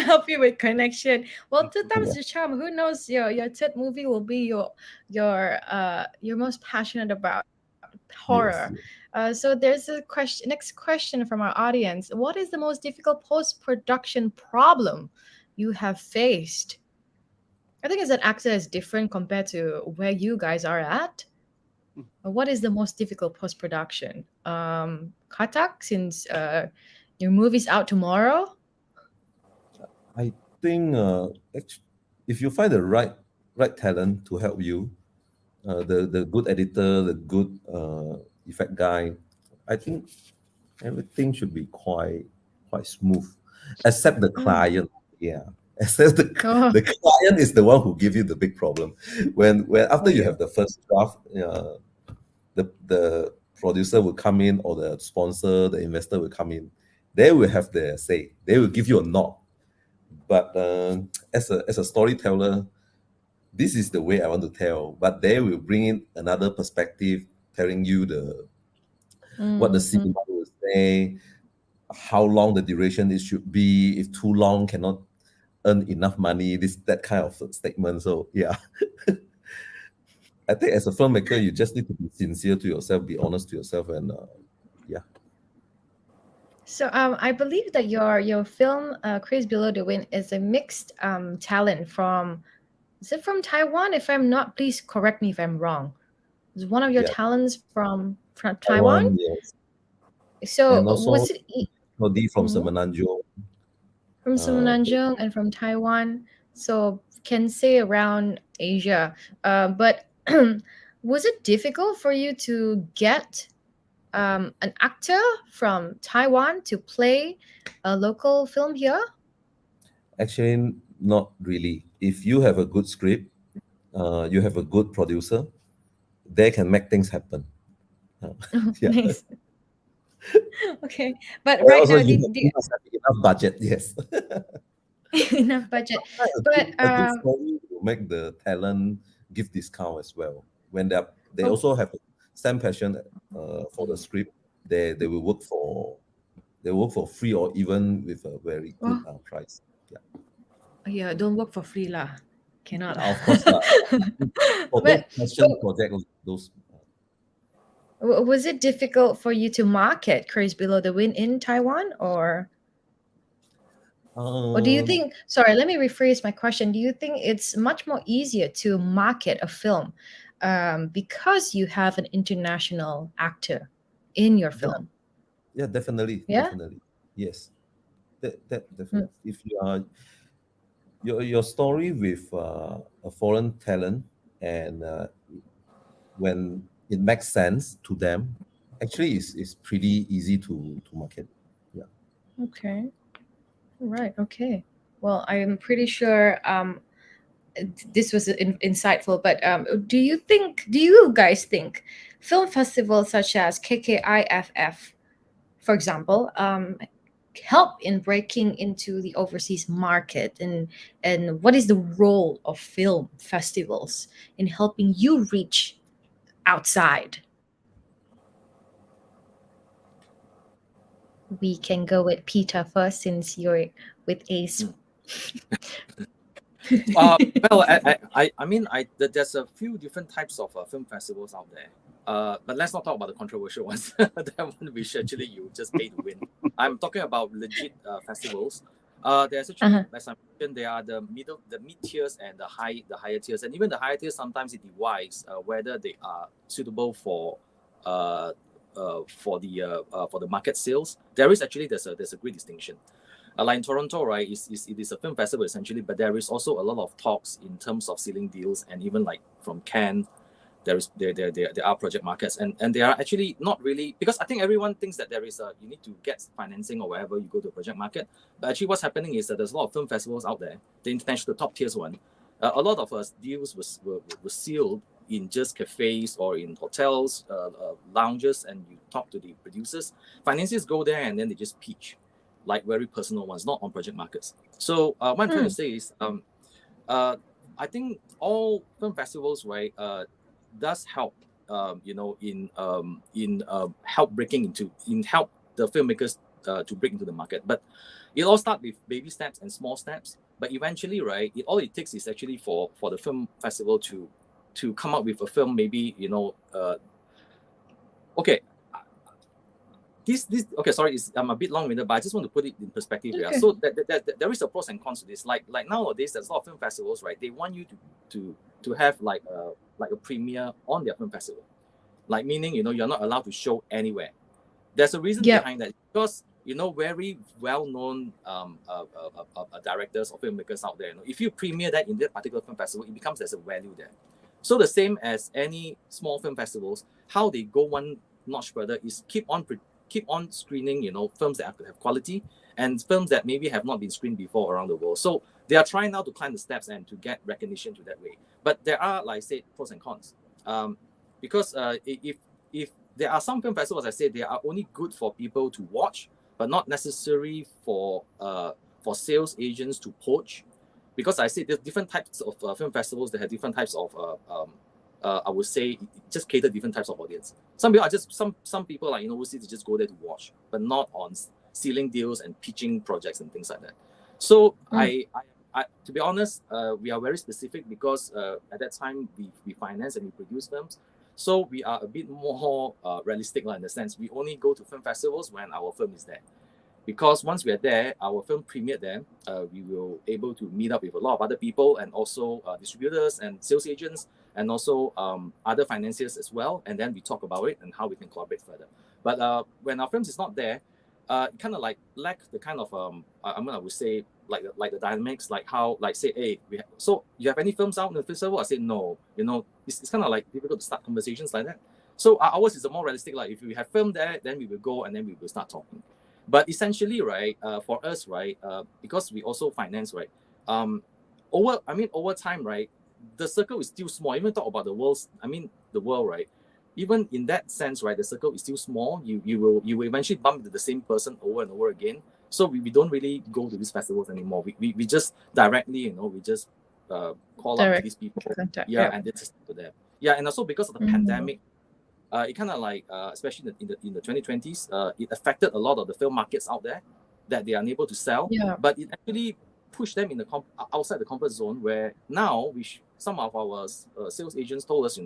help you with connection. Well, Tetap Zisham, who knows, your third movie will be you're most passionate about, horror. So there's a next question from our audience. What is the most difficult post-production problem you have faced? I think as an actor is different compared to where you guys are at. What is the most difficult post-production? Katak, since your movie's out tomorrow? I think if you find the right talent to help you, the good editor, the good effect guy, I think everything should be quite smooth, except the client. Yeah, except the client is the one who gives you the big problem. When after you have the first draft, the producer will come in, or the sponsor, the investor will come in. They will have their say. They will give you a nod. But as a storyteller, this is the way I want to tell. But they will bring in another perspective, telling you what the cinema will say, how long the duration it should be. If too long, cannot earn enough money. That kind of statement. So yeah. I think as a filmmaker, you just need to be sincere to yourself, be honest to yourself, and yeah. So I believe that your film, Chris Below the Wind, is a mixed talent from, is it from Taiwan? If I'm not, please correct me if I'm wrong. Is one of your talents from Taiwan? Yes. So and also, was it from Semenanjung. From Semenanjung and from Taiwan, so can say around Asia. But was it difficult for you to get an actor from Taiwan to play a local film here? Actually, not really. If you have a good script, you have a good producer, they can make things happen. Yeah. Nice. Okay, but And right also now, you must have enough budget. Yes. enough budget. A But good story will make the talent give discount as well. When they Oh. also have the same passion for the script, they will work for free or even with a very good price. yeah, don't work for free lah. Cannot. Of course, for But- those passion project like those. Was it difficult for you to market Craze Below the Wind in Taiwan, or do you think? Sorry, let me rephrase my question. Do you think it's much more easier to market a film because you have an international actor in your film? Yeah, definitely. Yeah? Definitely. Yes. That definitely. If you are your story with a foreign talent, and when it makes sense to them, actually is pretty easy to market. Yeah. Okay. Right. Okay. Well, I'm pretty sure this was insightful, but do you guys think film festivals such as KKIFF, for example, help in breaking into the overseas market, and what is the role of film festivals in helping you reach outside? We can go with Peter first, since you're with Ace. Well, I mean, there's a few different types of film festivals out there. But let's not talk about the controversial ones. That one which actually you just pay to win. I'm talking about legit festivals. There's actually, as I mentioned, there are the mid tiers and the higher tiers, and even the higher tiers sometimes it divides whether they are suitable for the market sales. There's a great distinction. Like in Toronto, right, it is a film festival essentially, but there is also a lot of talks in terms of sealing deals, and even like from Cannes, there are project markets, and they are actually not really, because I think everyone thinks that there is you need to get financing or wherever you go to a project market, but actually what's happening is that there's a lot of film festivals out there, the international top tiers one. A lot of deals were sealed in just cafes or in hotels, lounges, and you talk to the producers. Financiers go there and then they just pitch, like very personal ones, not on project markets. So what I'm trying to say is, I think all film festivals, right, does help, in help the filmmakers to break into the market. But it all starts with baby steps and small steps. But eventually, right, all it takes is actually for the film festival to come up with a film, maybe, okay. Okay, sorry, I'm a bit long-winded, but I just want to put it in perspective here. Okay. So there is a pros and cons to this. Like nowadays, there's a lot of film festivals, right? They want you to have like a premiere on their film festival, like meaning you're not allowed to show anywhere. There's a reason behind that, because very well-known directors or filmmakers out there. If you premiere that in that particular film festival, it becomes there's a value there. So the same as any small film festivals, how they go one notch further is keep on screening, films that have quality and films that maybe have not been screened before around the world. So they are trying now to climb the steps and to get recognition to that way. But there are, like I said, pros and cons. Because if there are some film festivals, I say they are only good for people to watch, but not necessary for sales agents to poach. Because I say there's different types of film festivals that have different types of I would say just cater different types of audience. Some people are just some people like overseas, they just go there to watch, but not on sealing deals and pitching projects and things like that. So I to be honest, we are very specific because at that time we finance and we produce films. So we are a bit more realistic in the sense we only go to film festivals when our film is there. Because once we are there, our film premiered there, we will able to meet up with a lot of other people and also distributors and sales agents and also other financiers as well. And then we talk about it and how we can collaborate further. But when our films is not there, it kind of like lack the kind of I would say like the dynamics, like how, like say, hey, so you have any films out in the festival? I say no. It's kind of like difficult to start conversations like that. So ours is a more realistic. Like if we have film there, then we will go and then we will start talking. But essentially, right, for us, right, because we also finance, right, over time, right, the circle is still small. Even talk about the world, right. Even in that sense, right, the circle is still small. You will eventually bump into the same person over and over again. So we don't really go to these festivals anymore. We just directly, we just call out to these people. Contact, and it's to them. Yeah, and also because of the pandemic, it kind of like, especially in the 2020s, it affected a lot of the film markets out there that they are unable to sell. Yeah. But it actually pushed them in the outside the comfort zone, where now some of our sales agents told us,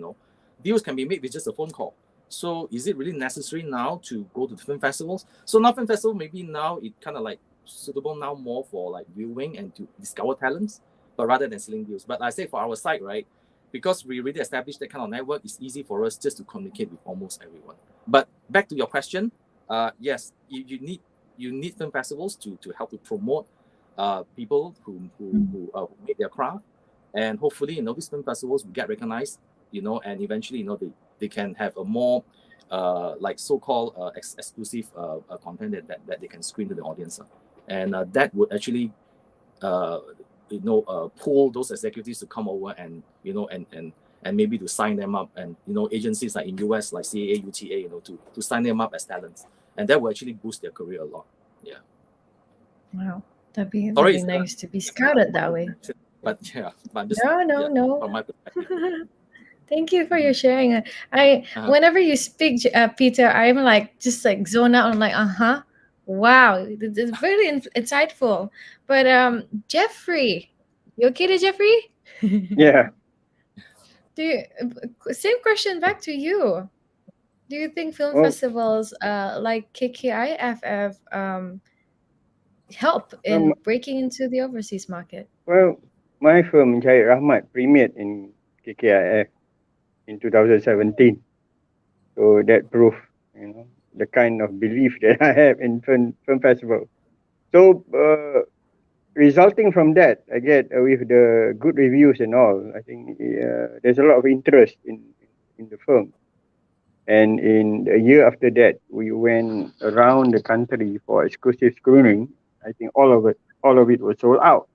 deals can be made with just a phone call. So is it really necessary now to go to the film festivals? So now film festival, maybe now it kind of like suitable now more for like viewing and to discover talents, but rather than selling deals. But I say for our side, right, because we really established that kind of network, it's easy for us just to communicate with almost everyone. But back to your question, yes, you need film festivals to help to promote people who make their craft, and hopefully these film festivals will get recognized, and eventually they can have a more like so-called exclusive content that they can screen to the audience, and that would actually pull those executives to come over and and maybe to sign them up, and agencies like in US like CAA, UTA, to sign them up as talents, and that will actually boost their career a lot. Yeah. Wow, that'd be nice to be scouted that way. But but just, no. From my perspective. Thank you for your sharing. Whenever you speak, Peter, I'm like just like zone out. I'm like, wow, it's really insightful. But Jeffrey, you okay, to Jeffrey? Yeah. Same question back to you. Do you think film festivals like KKIFF help in breaking into the overseas market? Well, my film Encik Rahmat premiered in KKIF in 2017. So that proved, the kind of belief that I have in film festival. So resulting from that, I get with the good reviews and all, I think there's a lot of interest in the film. And in a year after that, we went around the country for exclusive screening. I think all of it was sold out.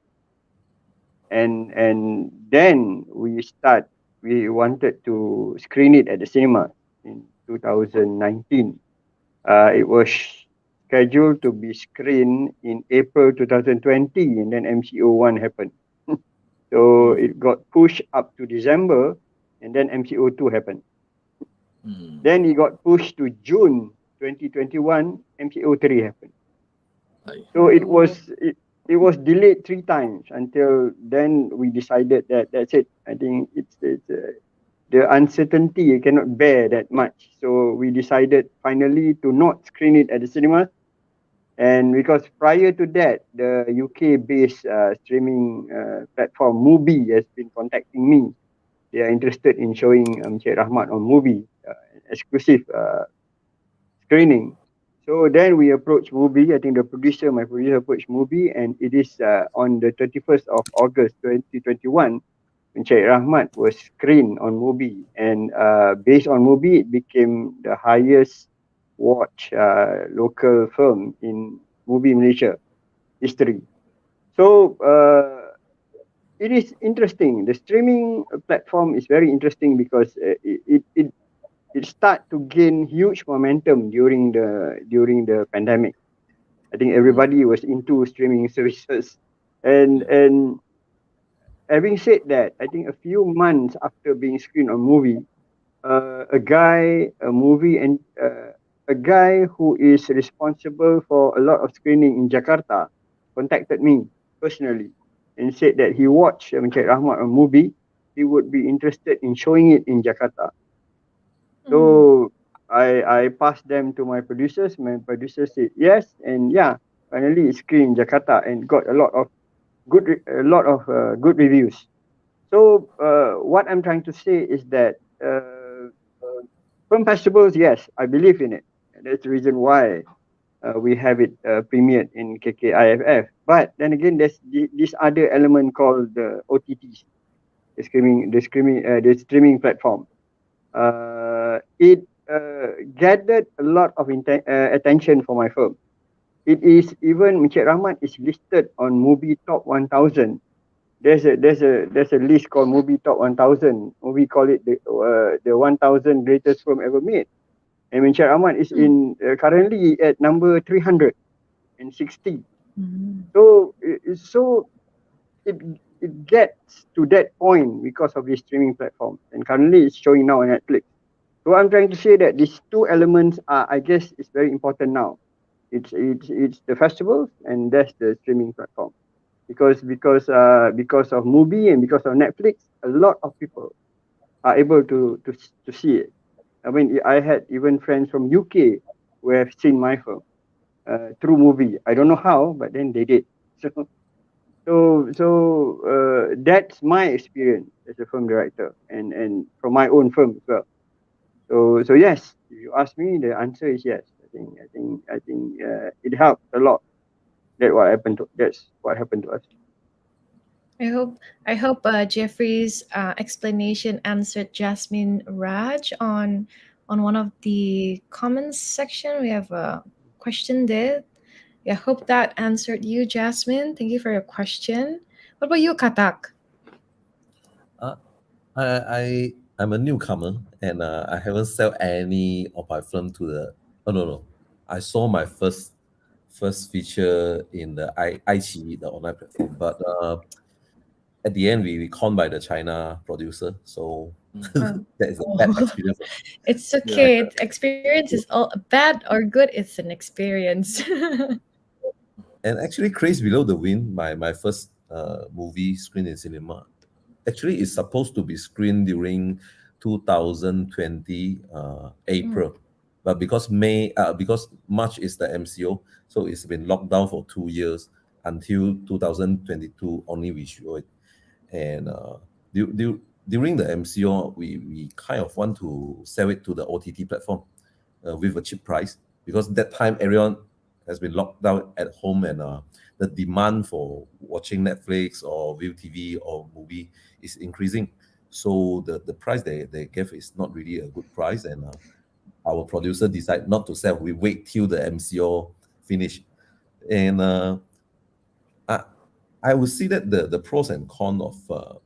And then we wanted to screen it at the cinema in 2019. It was scheduled to be screened in April 2020, and then MCO1 happened. So it got pushed up to December, and then MCO2 happened. Then it got pushed to June 2021, MCO3 happened. So it was delayed 3 times. Until then we decided that that's it. I think it's the uncertainty, you cannot bear that much. So we decided finally to not screen it at the cinema. And because prior to that, the UK-based streaming platform Mubi has been contacting me. They are interested in showing Encik Rahmat on Mubi, exclusive screening. So then we approached Mubi. I think my producer approached Mubi, and it is on the 31st of August 2021, Encik Rahmat was screened on Mubi, and based on Mubi, it became the highest watch local film in Mubi Malaysia history. So it is interesting. The streaming platform is very interesting because it start to gain huge momentum during the pandemic. I think everybody was into streaming services, and having said that, I think a few months after being screened on Mubi, a guy who is responsible for a lot of screening in Jakarta contacted me personally and said that he watched Encik Rahmat on Mubi. He would be interested in showing it in Jakarta. So I passed them to my producers. My producer said yes, and finally it's screened in Jakarta and got a lot of good reviews. So what I'm trying to say is that film festivals, yes, I believe in it. That's the reason why we have it premiered in KKIFF. But then again, there's this other element called the OTTs, the streaming platform. It gathered a lot of attention for my firm. It is even Encik Rahmat is listed on Movie Top 1000. There's a list called Movie Top 1000. We call it the 1000 greatest film ever made. And Encik Rahmat is in currently at number 360. So it gets to that point because of this streaming platform, and currently it's showing now on Netflix. So I'm trying to say that these two elements are, I guess, is very important now. It's the festivals and that's the streaming platform, because of movie and because of Netflix, a lot of people are able to see it. I mean, I had even friends from UK who have seen my film through movie. I don't know how, but then they did. So that's my experience as a film director, and from my own film as well. So yes, if you ask me, the answer is yes. I think it helped a lot. That's what happened to us. I hope Jeffrey's explanation answered Jasmine Raj on one of the comments section. We have a question there. I hope that answered you, Jasmine. Thank you for your question. What about you, Katak? I'm a newcomer, and I haven't sold any of my film to the. Oh no! I saw my first feature in the iQIYI, the online platform, but at the end we conned by the China producer, so that is a bad experience. It's okay. Experience is all bad or good. It's an experience. And actually, Craze Below the Wind, my first movie screened in cinema, actually is supposed to be screened during 2020 April, but because March is the MCO, so it's been locked down for 2 years until 2022 only we show it. And during the MCO, we kind of want to sell it to the OTT platform with a cheap price, because that time everyone has been locked down at home, and the demand for watching Netflix or Viu TV or movie is increasing. So the price they gave is not really a good price, and our producer decided not to sell. We wait till the MCO finish, and I would see that the pros and cons of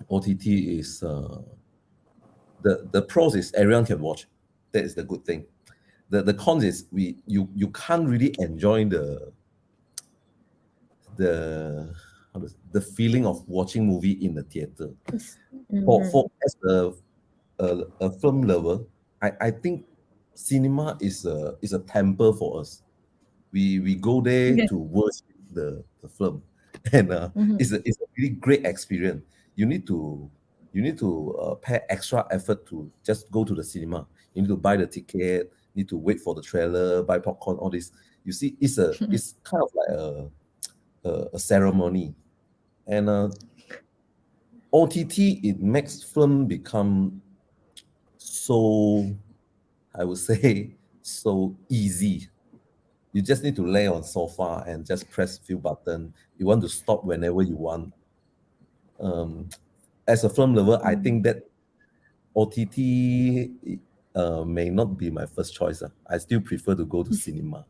OTT is the pros is everyone can watch. That is the good thing. The cons is you can't really enjoy the feeling of watching movie in the theater. For as a film lover, I think cinema is a temple for us. We go there to worship the film, and it's a really great experience. You need to pay extra effort to just go to the cinema. You need to buy the ticket, need to wait for the trailer, buy popcorn, all this. You see, it's kind of like a ceremony, and OTT, it makes film become so, I would say, so easy. You just need to lay on sofa and just press few buttons. You want to stop whenever you want. As a film lover, I think that OTT may not be my first choice. I still prefer to go to cinema.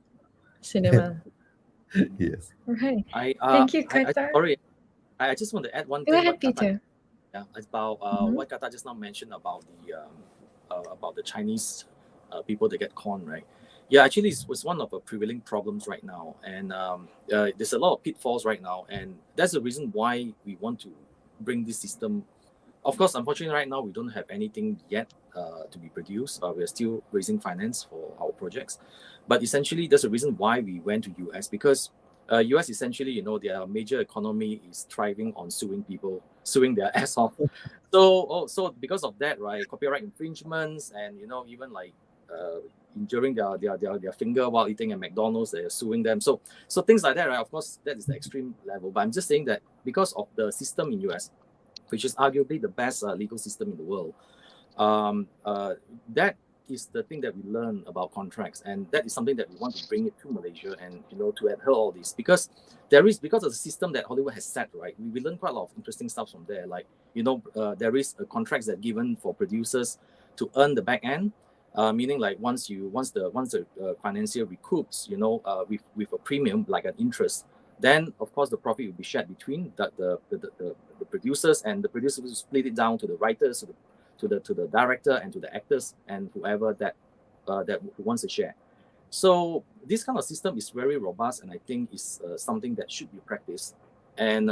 Yes. Right. Thank you, Kata. Sorry, I just want to add one Go thing. ahead, Peter. Yeah, it's about what Kata just now mentioned about the Chinese people that get conned, right? Yeah, actually, it's one of the prevailing problems right now, and there's a lot of pitfalls right now, and that's the reason why we want to bring this system. Of course, unfortunately, right now we don't have anything yet to be produced. We're still raising finance for our projects, but essentially, there's a reason why we went to US, because US essentially, their major economy is thriving on suing their ass off. So because of that, right, copyright infringements, and even like injuring their finger while eating at McDonald's, they're suing them. So things like that, right? Of course, that is the extreme level. But I'm just saying that because of the system in US, which is arguably the best legal system in the world, that is the thing that we learn about contracts, and that is something that we want to bring it to Malaysia, and to adhere all this, because of the system that Hollywood has set, right? We learn quite a lot of interesting stuff from there. Like there is contracts that given for producers to earn the back end, meaning like once the financier recoups, with a premium like an interest, then of course the profit will be shared between the producers, and the producers will split it down to the writers, to the director, and to the actors, and whoever that who wants to share. So this kind of system is very robust, and I think is something that should be practiced. And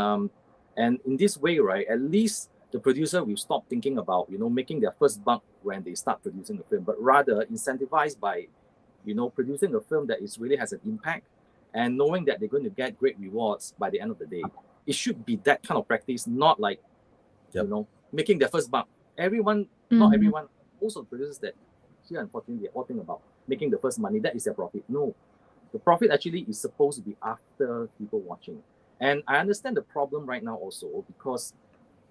in this way, right, at least the producer will stop thinking about making their first buck when they start producing a film, but rather incentivized by producing a film that really has an impact, and knowing that they're going to get great rewards by the end of the day. It should be that kind of practice, not like making their first buck. Everyone, not everyone, most of the producers that here, unfortunately, they're all think about making the first money. That is their profit. No, the profit actually is supposed to be after people watching. And I understand the problem right now also because,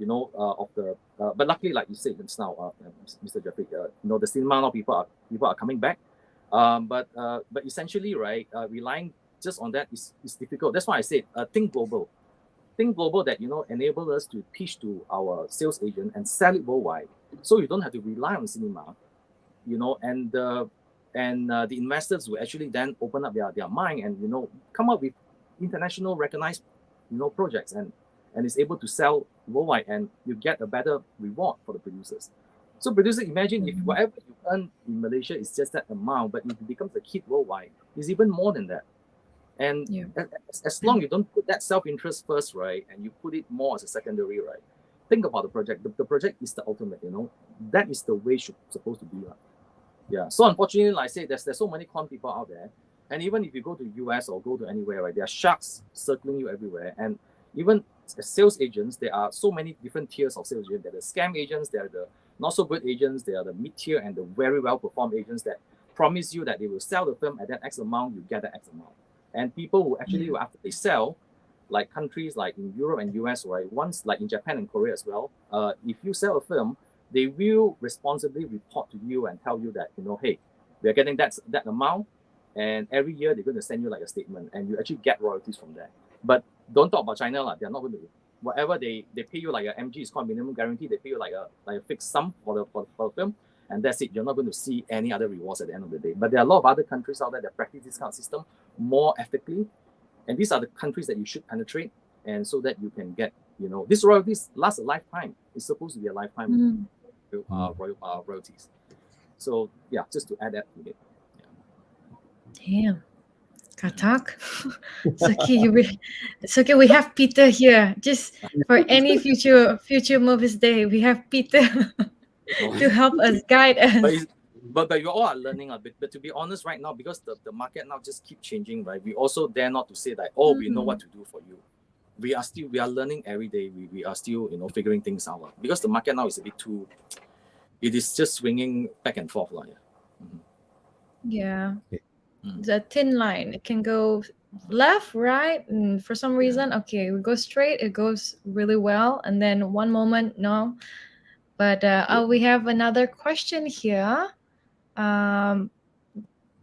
of the. But luckily, like you said just now, Mr. Jeffrey, the cinema now people are coming back. But essentially, right, relying just on that is difficult. That's why I said think global. Think global that enable us to pitch to our sales agent and sell it worldwide, so you don't have to rely on cinema, and the investors will actually then open up their mind and come up with international recognized projects, and is able to sell worldwide, and you get a better reward for the producers. So producers, imagine if whatever you earn in Malaysia is just that amount, but if it becomes a hit worldwide, it's even more than that. And as long as you don't put that self-interest first, right, and you put it more as a secondary, right, think about the project. The project is the ultimate, that is the way it's supposed to be. Yeah. So unfortunately, like I say, there's so many con people out there, and even if you go to US or go to anywhere, right, there are sharks circling you everywhere. And even as sales agents, there are so many different tiers of sales agents. There are the scam agents, there are the not so good agents, there are the mid-tier and the very well-performed agents that promise you that they will sell the film at that X amount, you get that X amount. And people who actually, after they sell, like countries like in Europe and US, right, once like in Japan and Korea as well, if you sell a film, they will responsibly report to you and tell you that, hey, we are getting that amount, and every year they're going to send you like a statement, and you actually get royalties from that. But don't talk about China, they're not going to. Whatever they pay you like a MG, is called minimum guarantee. They pay you like a fixed sum for the film, and that's it. You're not going to see any other rewards at the end of the day. But there are a lot of other countries out there that practice this kind of system more ethically, and these are the countries that you should penetrate, and so that you can get, this royalties last a lifetime. It's supposed to be a lifetime royalties. So yeah, just to add that to it. Damn. Katak. It's okay. It's okay. We have Peter here. Just for any future Movies Day, we have Peter to help us, guide us. But you all are learning a bit. But to be honest, right now, because the market now just keep changing, right? We also dare not to say that, we know what to do for you. We are learning every day. We are still figuring things out, because the market now is a bit too. It is just swinging back and forth, Yeah. The thin line, it can go left, right, and for some reason, okay, we go straight, it goes really well, and then one moment, no. But we have another question here.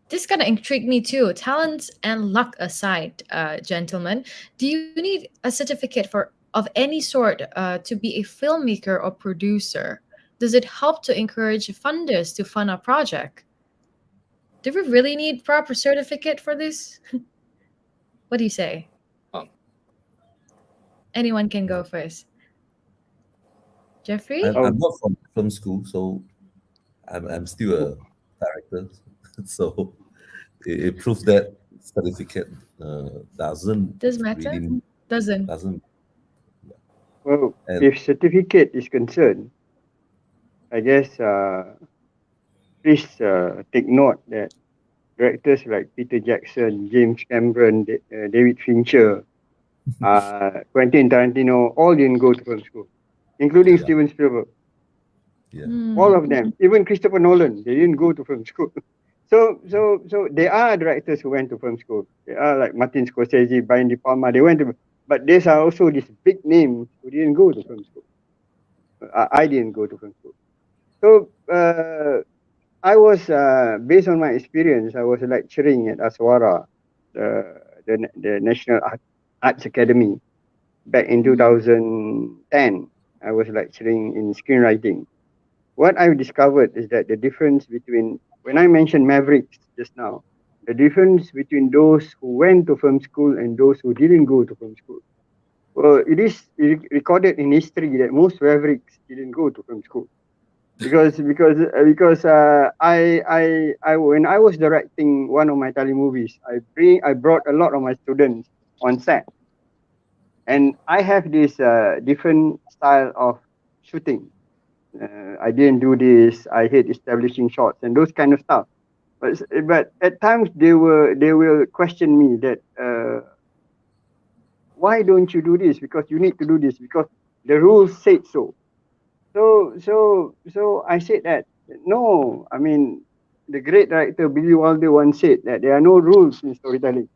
This kind of intrigued me too. Talents and luck aside, gentlemen, do you need a certificate of any sort to be a filmmaker or producer? Does it help to encourage funders to fund a project? Do we really need proper certificate for this? What do you say? Anyone can go first. Jeffrey? I'm not from film school, so I'm still a director. So it proves that certificate doesn't matter. Really, doesn't. Well, if certificate is concerned, I guess please take note that directors like Peter Jackson, James Cameron, David Fincher, Quentin Tarantino, all didn't go to film school, including Steven Spielberg. All of them, even Christopher Nolan, they didn't go to film school. So there are directors who went to film school. There are like Martin Scorsese, Brian De Palma, they went to, but there's also these big names who didn't go to film school. I didn't go to film school. So I was, based on my experience, I was lecturing at Aswara, the National Arts Academy. Back in 2010, I was lecturing in screenwriting. What I discovered is that the difference between when I mentioned Mavericks just now, the difference between those who went to film school and those who didn't go to film school. Well, it is recorded in history that most Mavericks didn't go to film school. Because I when I was directing one of my telemovies, I brought a lot of my students on set, and I have this different style of shooting. I didn't do this. I hate establishing shots and those kind of stuff. But at times they will question me that why don't you do this? Because you need to do this because the rules said so. So I said that no, I mean the great director Billy Wilder once said that there are no rules in storytelling.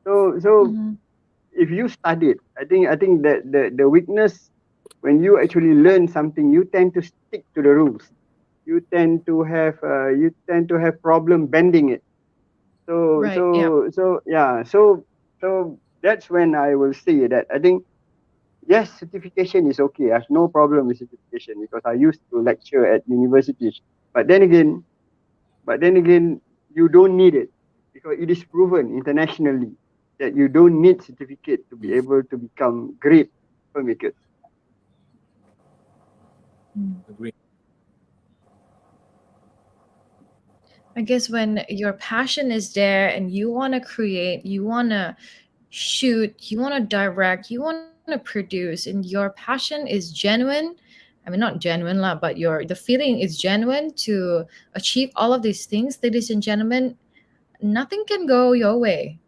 So if you study it, I think that the weakness when you actually learn something, you tend to stick to the rules. You tend to have problem bending it. So that's when I will say that I think yes, certification is okay. I have no problem with certification because I used to lecture at universities. But then again, you don't need it because it is proven internationally that you don't need certificate to be able to become great filmmakers. Agree. I guess when your passion is there and you want to create, you want to shoot, you want to direct, you want to produce, and your passion is genuine. I mean, not genuine lah, but the feeling is genuine to achieve all of these things, ladies and gentlemen. Nothing can go your way.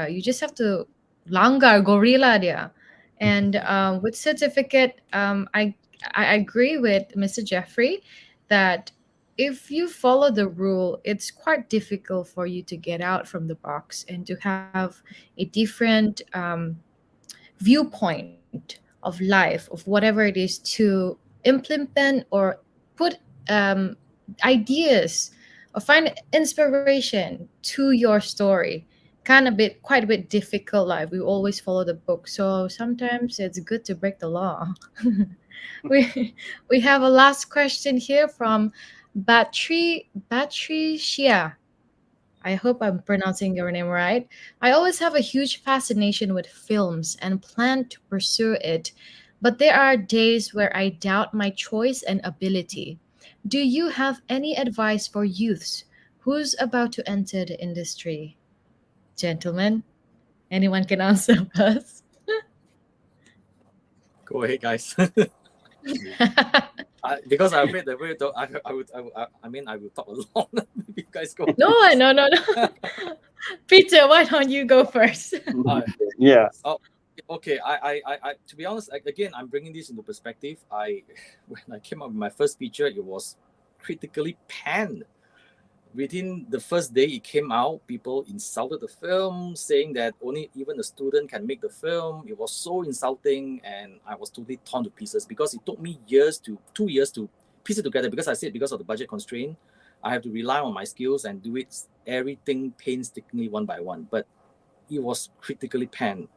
You just have to langgar gorilla dia. And with certificate, I agree with Mr. Jeffrey that if you follow the rule, it's quite difficult for you to get out from the box and to have a different viewpoint of life, of whatever it is, to implement or put ideas or find inspiration to your story. Quite a bit difficult life. We always follow the book, so sometimes it's good to break the law. we have a last question here from Batri Shia. I hope I'm pronouncing your name right. I always have a huge fascination with films and plan to pursue it, but there are days where I doubt my choice and ability. Do you have any advice for youths who's about to enter the industry? Gentlemen, anyone can answer first. Go ahead, guys. Because I'm afraid that I will talk a lot. You guys go. No. Peter, why don't you go first? Yeah. Oh, okay. I to be honest, again, I'm bringing this into perspective. When I came up with my first feature, it was critically panned. Within the first day it came out, people insulted the film, saying that only even a student can make the film. It was so insulting, and I was totally torn to pieces because it took me 2 years to piece it together. Because I said because of the budget constraint, I have to rely on my skills and do it everything painstakingly one by one. But it was critically panned.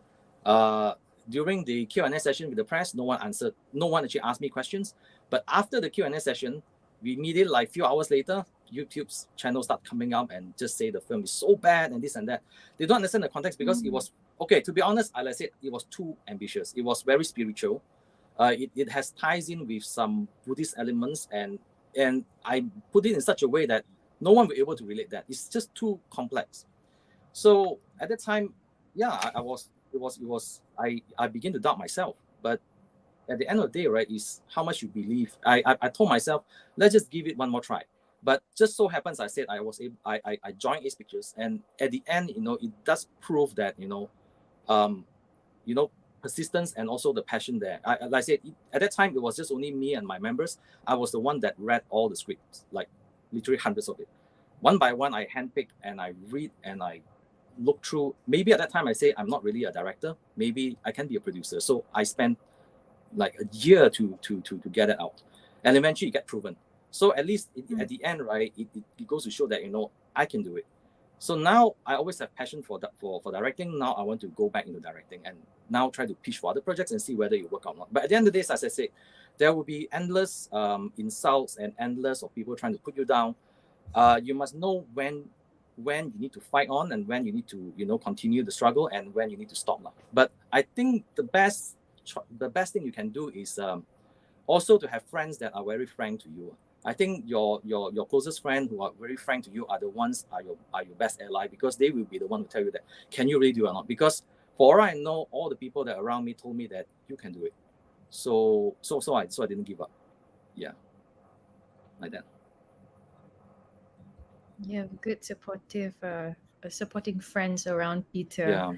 During the Q&A session with the press, no one answered. No one actually asked me questions. But after the Q&A session, we immediately, like a few hours later, YouTube's channels start coming up and just say the film is so bad and this and that. They don't understand the context because it was, okay, to be honest, like I said, it was too ambitious. It was very spiritual. It has ties in with some Buddhist elements, and I put it in such a way that no one will be able to relate that. It's just too complex. So at that time, yeah, I began to doubt myself. But at the end of the day, right, is how much you believe. I told myself, let's just give it one more try. But just so happens, I said I joined Ace Pictures, and at the end, it does prove that persistence and also the passion there. Like I said, at that time, it was just only me and my members. I was the one that read all the scripts, like literally hundreds of it. One by one, I handpick and I read and I look through. Maybe at that time, I say I'm not really a director. Maybe I can be a producer. So I spent like a year to get it out, and eventually it get proven. So at least at the end, right, it goes to show that I can do it. So now I always have passion for directing. Now I want to go back into directing and now try to pitch for other projects and see whether it work out or not. But at the end of the day, as I said, there will be endless insults and endless of people trying to put you down. you must know when you need to fight on and when you need to continue the struggle and when you need to stop. But I think the best thing you can do is also to have friends that are very frank to you. I think your closest friend who are very frank to you are the ones are your best ally, because they will be the one who tell you that can you really do it or not. Because for all I know, all the people that are around me told me that you can do it. So I didn't give up. Yeah, like that. You have good supporting friends around Peter. Yeah.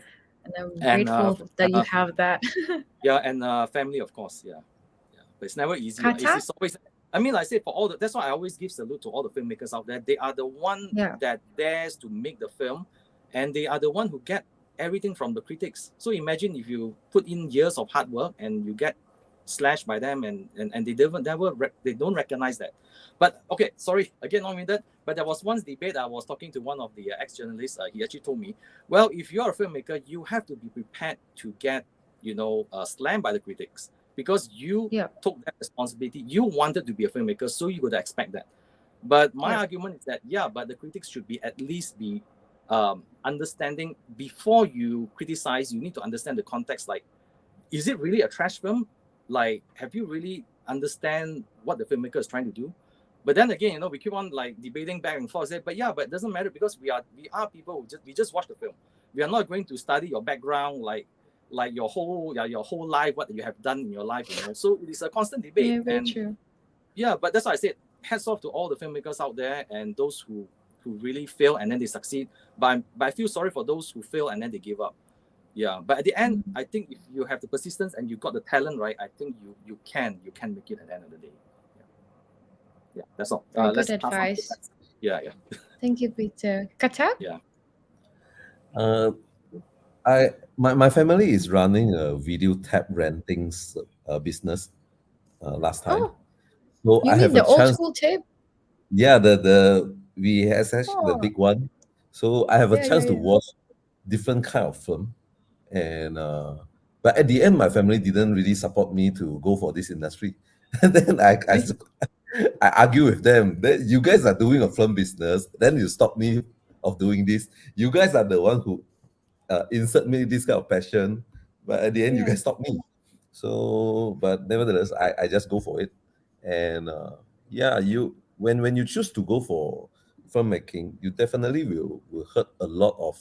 And I'm grateful that you have that. Yeah, and family, of course. Yeah. But it's never easy. It's always. I mean, like I say, that's why I always give salute to all the filmmakers out there. They are the one that dares to make the film, and they are the one who get everything from the critics. So imagine if you put in years of hard work and you get slashed by them, and they don't recognize that. But okay, sorry again on with that. But there was one debate I was talking to one of the ex-journalists. He actually told me, well, if you are a filmmaker, you have to be prepared to get slammed by the critics, because you took that responsibility. You wanted to be a filmmaker, so you would expect that. But my argument is that but the critics should at least be understanding. Before you criticize, you need to understand the context. Like, is it really a trash film? Like, have you really understand what the filmmaker is trying to do? But then again, we keep on like debating back and forth. But it doesn't matter, because we are people who just watch the film. We are not going to study your background, like your whole life, what you have done in your life. So it is a constant debate. Yeah, very true. Yeah, but that's why I said hats off to all the filmmakers out there and those who really fail and then they succeed. But I feel sorry for those who fail and then they give up. Yeah, but at the end, I think if you have the persistence and you got the talent right, I think you can make it at the end of the day. Yeah, that's all. Good advice. Yeah. Thank you, Peter. Kata? Yeah. My family is running a video tab renting business last time. Oh, so you I mean have the a old chance. school tape? Yeah, the VHS, the big one. So I have a chance to watch different kind of film, and but at the end, my family didn't really support me to go for this industry. And then I argue with them that you guys are doing a film business, then you stop me of doing this. You guys are the one who insert me this kind of passion, but at the end you guys stop me. So, but nevertheless, I just go for it. And when you choose to go for filmmaking, you definitely will hear a lot of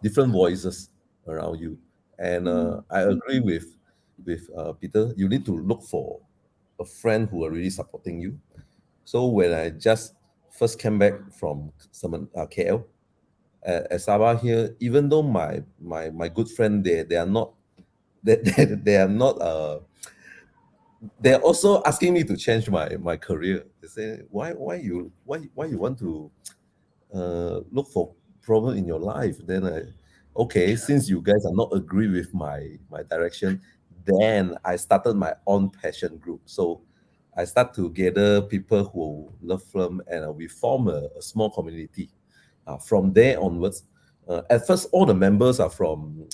different voices around you. And I agree with Peter. You need to look for a friend who are really supporting you. So when I just first came back from KL, at Sabah here, even though my good friend they are not they're also asking me to change my career. They say, why you want to look for problem in your life? Then since you guys are not agree with my direction, then I started my own passion group. So I start to gather people who love film, and we form a small community. From there onwards, at first all the members are from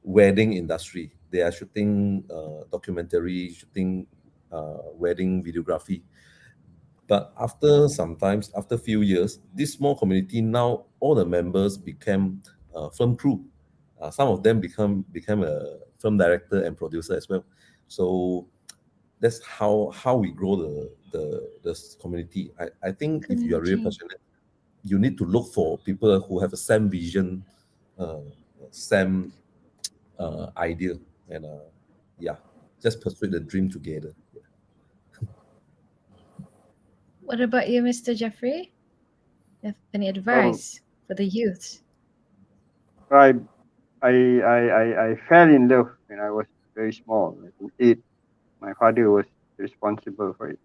wedding industry. They are shooting documentary, shooting wedding videography. But after a few years, this small community, now all the members became film crew. Some of them became a film director and producer as well. So that's how we grow the community. I think if you are really passionate, you need to look for people who have the same vision, same idea, and just pursue the dream together. What about you, Mr. Jeffrey? You have any advice for the youth? I fell in love when I was very small, like 8. My father was responsible for it,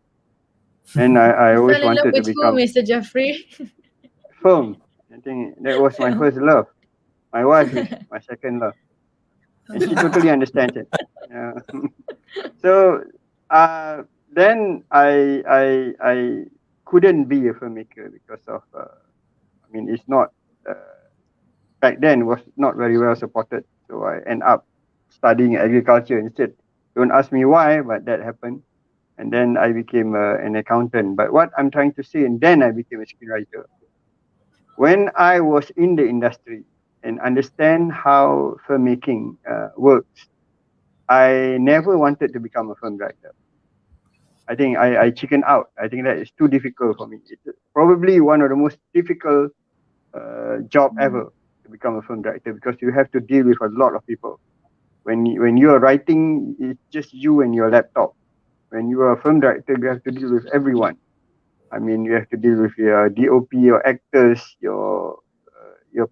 and I always fell in love wanted to with become who, Mr. Jeffrey? film. I think that was my first love. My wife is my second love, and she totally understands it. So then I couldn't be a filmmaker because of it's not back then was not very well supported. So I end up studying agriculture instead. Don't ask me why, but that happened. and then I became an accountant. But what I'm trying to say, and then I became a screenwriter. When I was in the industry and understand how filmmaking works, I never wanted to become a film director. I think I chickened out. I think that is too difficult for me. It's probably one of the most difficult job ever to become a film director, because you have to deal with a lot of people. When you are writing, it's just you and your laptop. When you are a film director, you have to deal with everyone. I mean, you have to deal with your DOP, your actors, your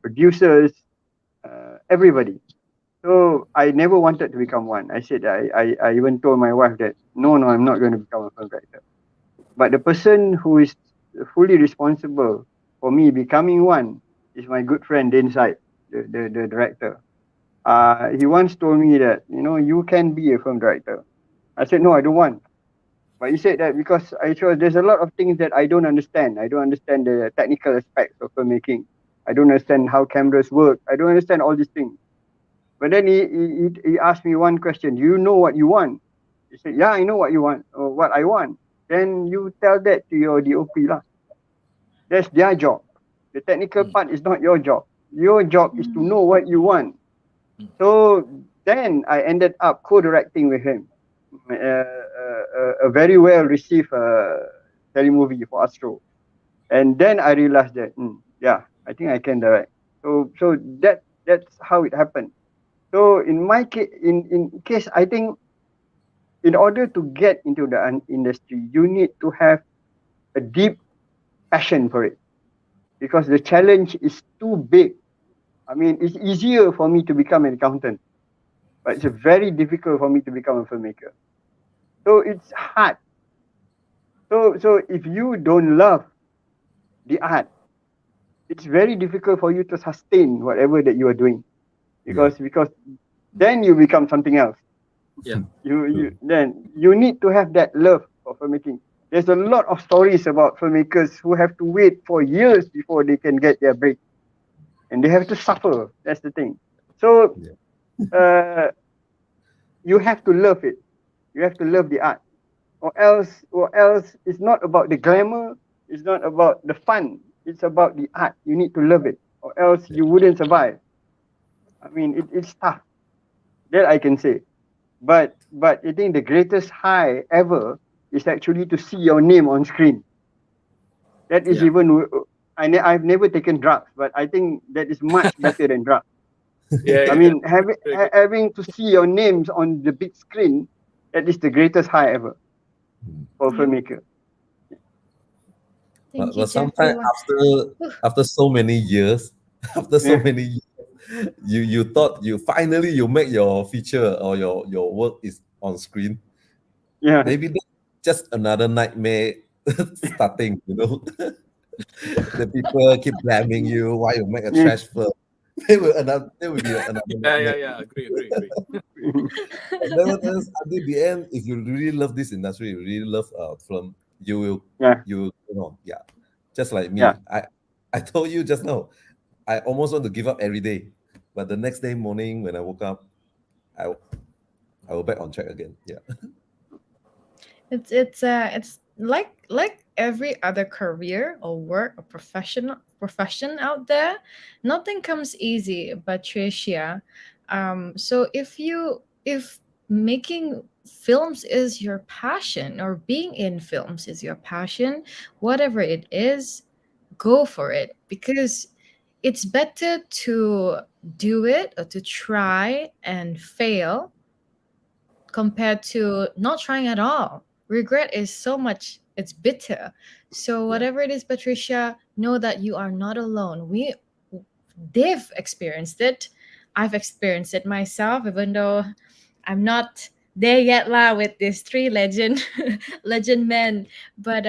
producers, everybody. So I never wanted to become one. I said, I even told my wife that, no, I'm not going to become a film director. But the person who is fully responsible for me becoming one is my good friend Dane Syed, the director. He once told me that, you can be a film director. I said, no, I don't want. But he said that because there's a lot of things that I don't understand. I don't understand the technical aspects of filmmaking. I don't understand how cameras work. I don't understand all these things. But then he asked me one question. Do you know what you want? He said, yeah, I know what you want, or what I want. Then you tell that to your DOP lah. That's their job. The technical part is not your job. Your job is to know what you want. So then I ended up co-directing with him a very well received telemovie for Astro. And then I realized that, yeah, I think I can direct. So that's how it happened. So in my case, in case, I think in order to get into the industry, you need to have a deep passion for it, because the challenge is too big. I mean, it's easier for me to become an accountant, but it's very difficult for me to become a filmmaker. So it's hard. So if you don't love the art, it's very difficult for you to sustain whatever that you are doing, because then you become something else. Yeah. Then you need to have that love for filmmaking. There's a lot of stories about filmmakers who have to wait for years before they can get their break, and they have to suffer. That's the thing. So you have to love it. You have to love the art, or else it's not about the glamour. It's not about the fun. It's about the art. You need to love it, or else you wouldn't survive. I mean, it's tough. That I can say. But I think the greatest high ever is actually to see your name on screen. That is even. I've never taken drugs, but I think that is much better than drugs. I mean, having to see your names on the big screen, that is the greatest high ever for a filmmaker. But sometimes after so many years, you thought you finally make your feature or your work is on screen. Yeah. Maybe just another nightmare starting, The people keep blaming you why you make a trash film. There will be another Yeah. Agree. And nevertheless, until the end, if you really love this industry, you really love film, you will just like me. Yeah. I told you just now, I almost want to give up every day, but the next day morning when I woke up, I will back on track again. Yeah. It's like every other career or work or profession out there. Nothing comes easy, Patricia. So if making films is your passion, or being in films is your passion, whatever it is, go for it, because it's better to do it or to try and fail compared to not trying at all. Regret is so much, it's bitter. So whatever it is, Patricia, know that you are not alone. They've experienced it. I've experienced it myself, even though I'm not there yet with these three legend men. But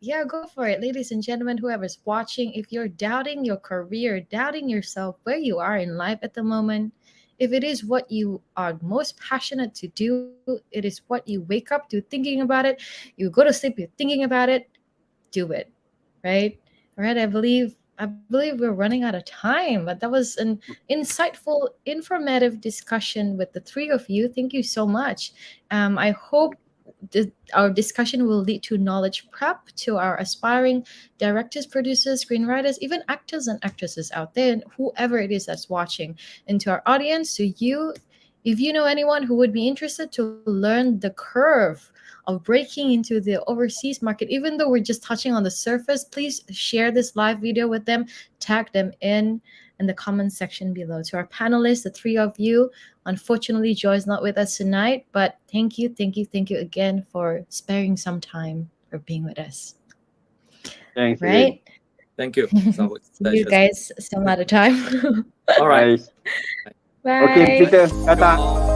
yeah, go for it. Ladies and gentlemen, whoever's watching, if you're doubting your career, doubting yourself, where you are in life at the moment, if it is what you are most passionate to do, it is what you wake up to thinking about it, you go to sleep, you're thinking about it, do it, right? All right, I believe we're running out of time, but that was an insightful, informative discussion with the three of you. Thank you so much. I hope our discussion will lead to knowledge prep to our aspiring directors, producers, screenwriters, even actors and actresses out there, and whoever it is that's watching, and to our audience, to you. If you know anyone who would be interested to learn the curve of breaking into the overseas market, even though we're just touching on the surface, please share this live video with them, tag them in the comment section below. To our panelists, the three of you, unfortunately, Joy's not with us tonight, but thank you again for sparing some time for being with us. Thanks. Right? Thank you. See you guys some other time. All right. Bye. Okay, Peter, kata.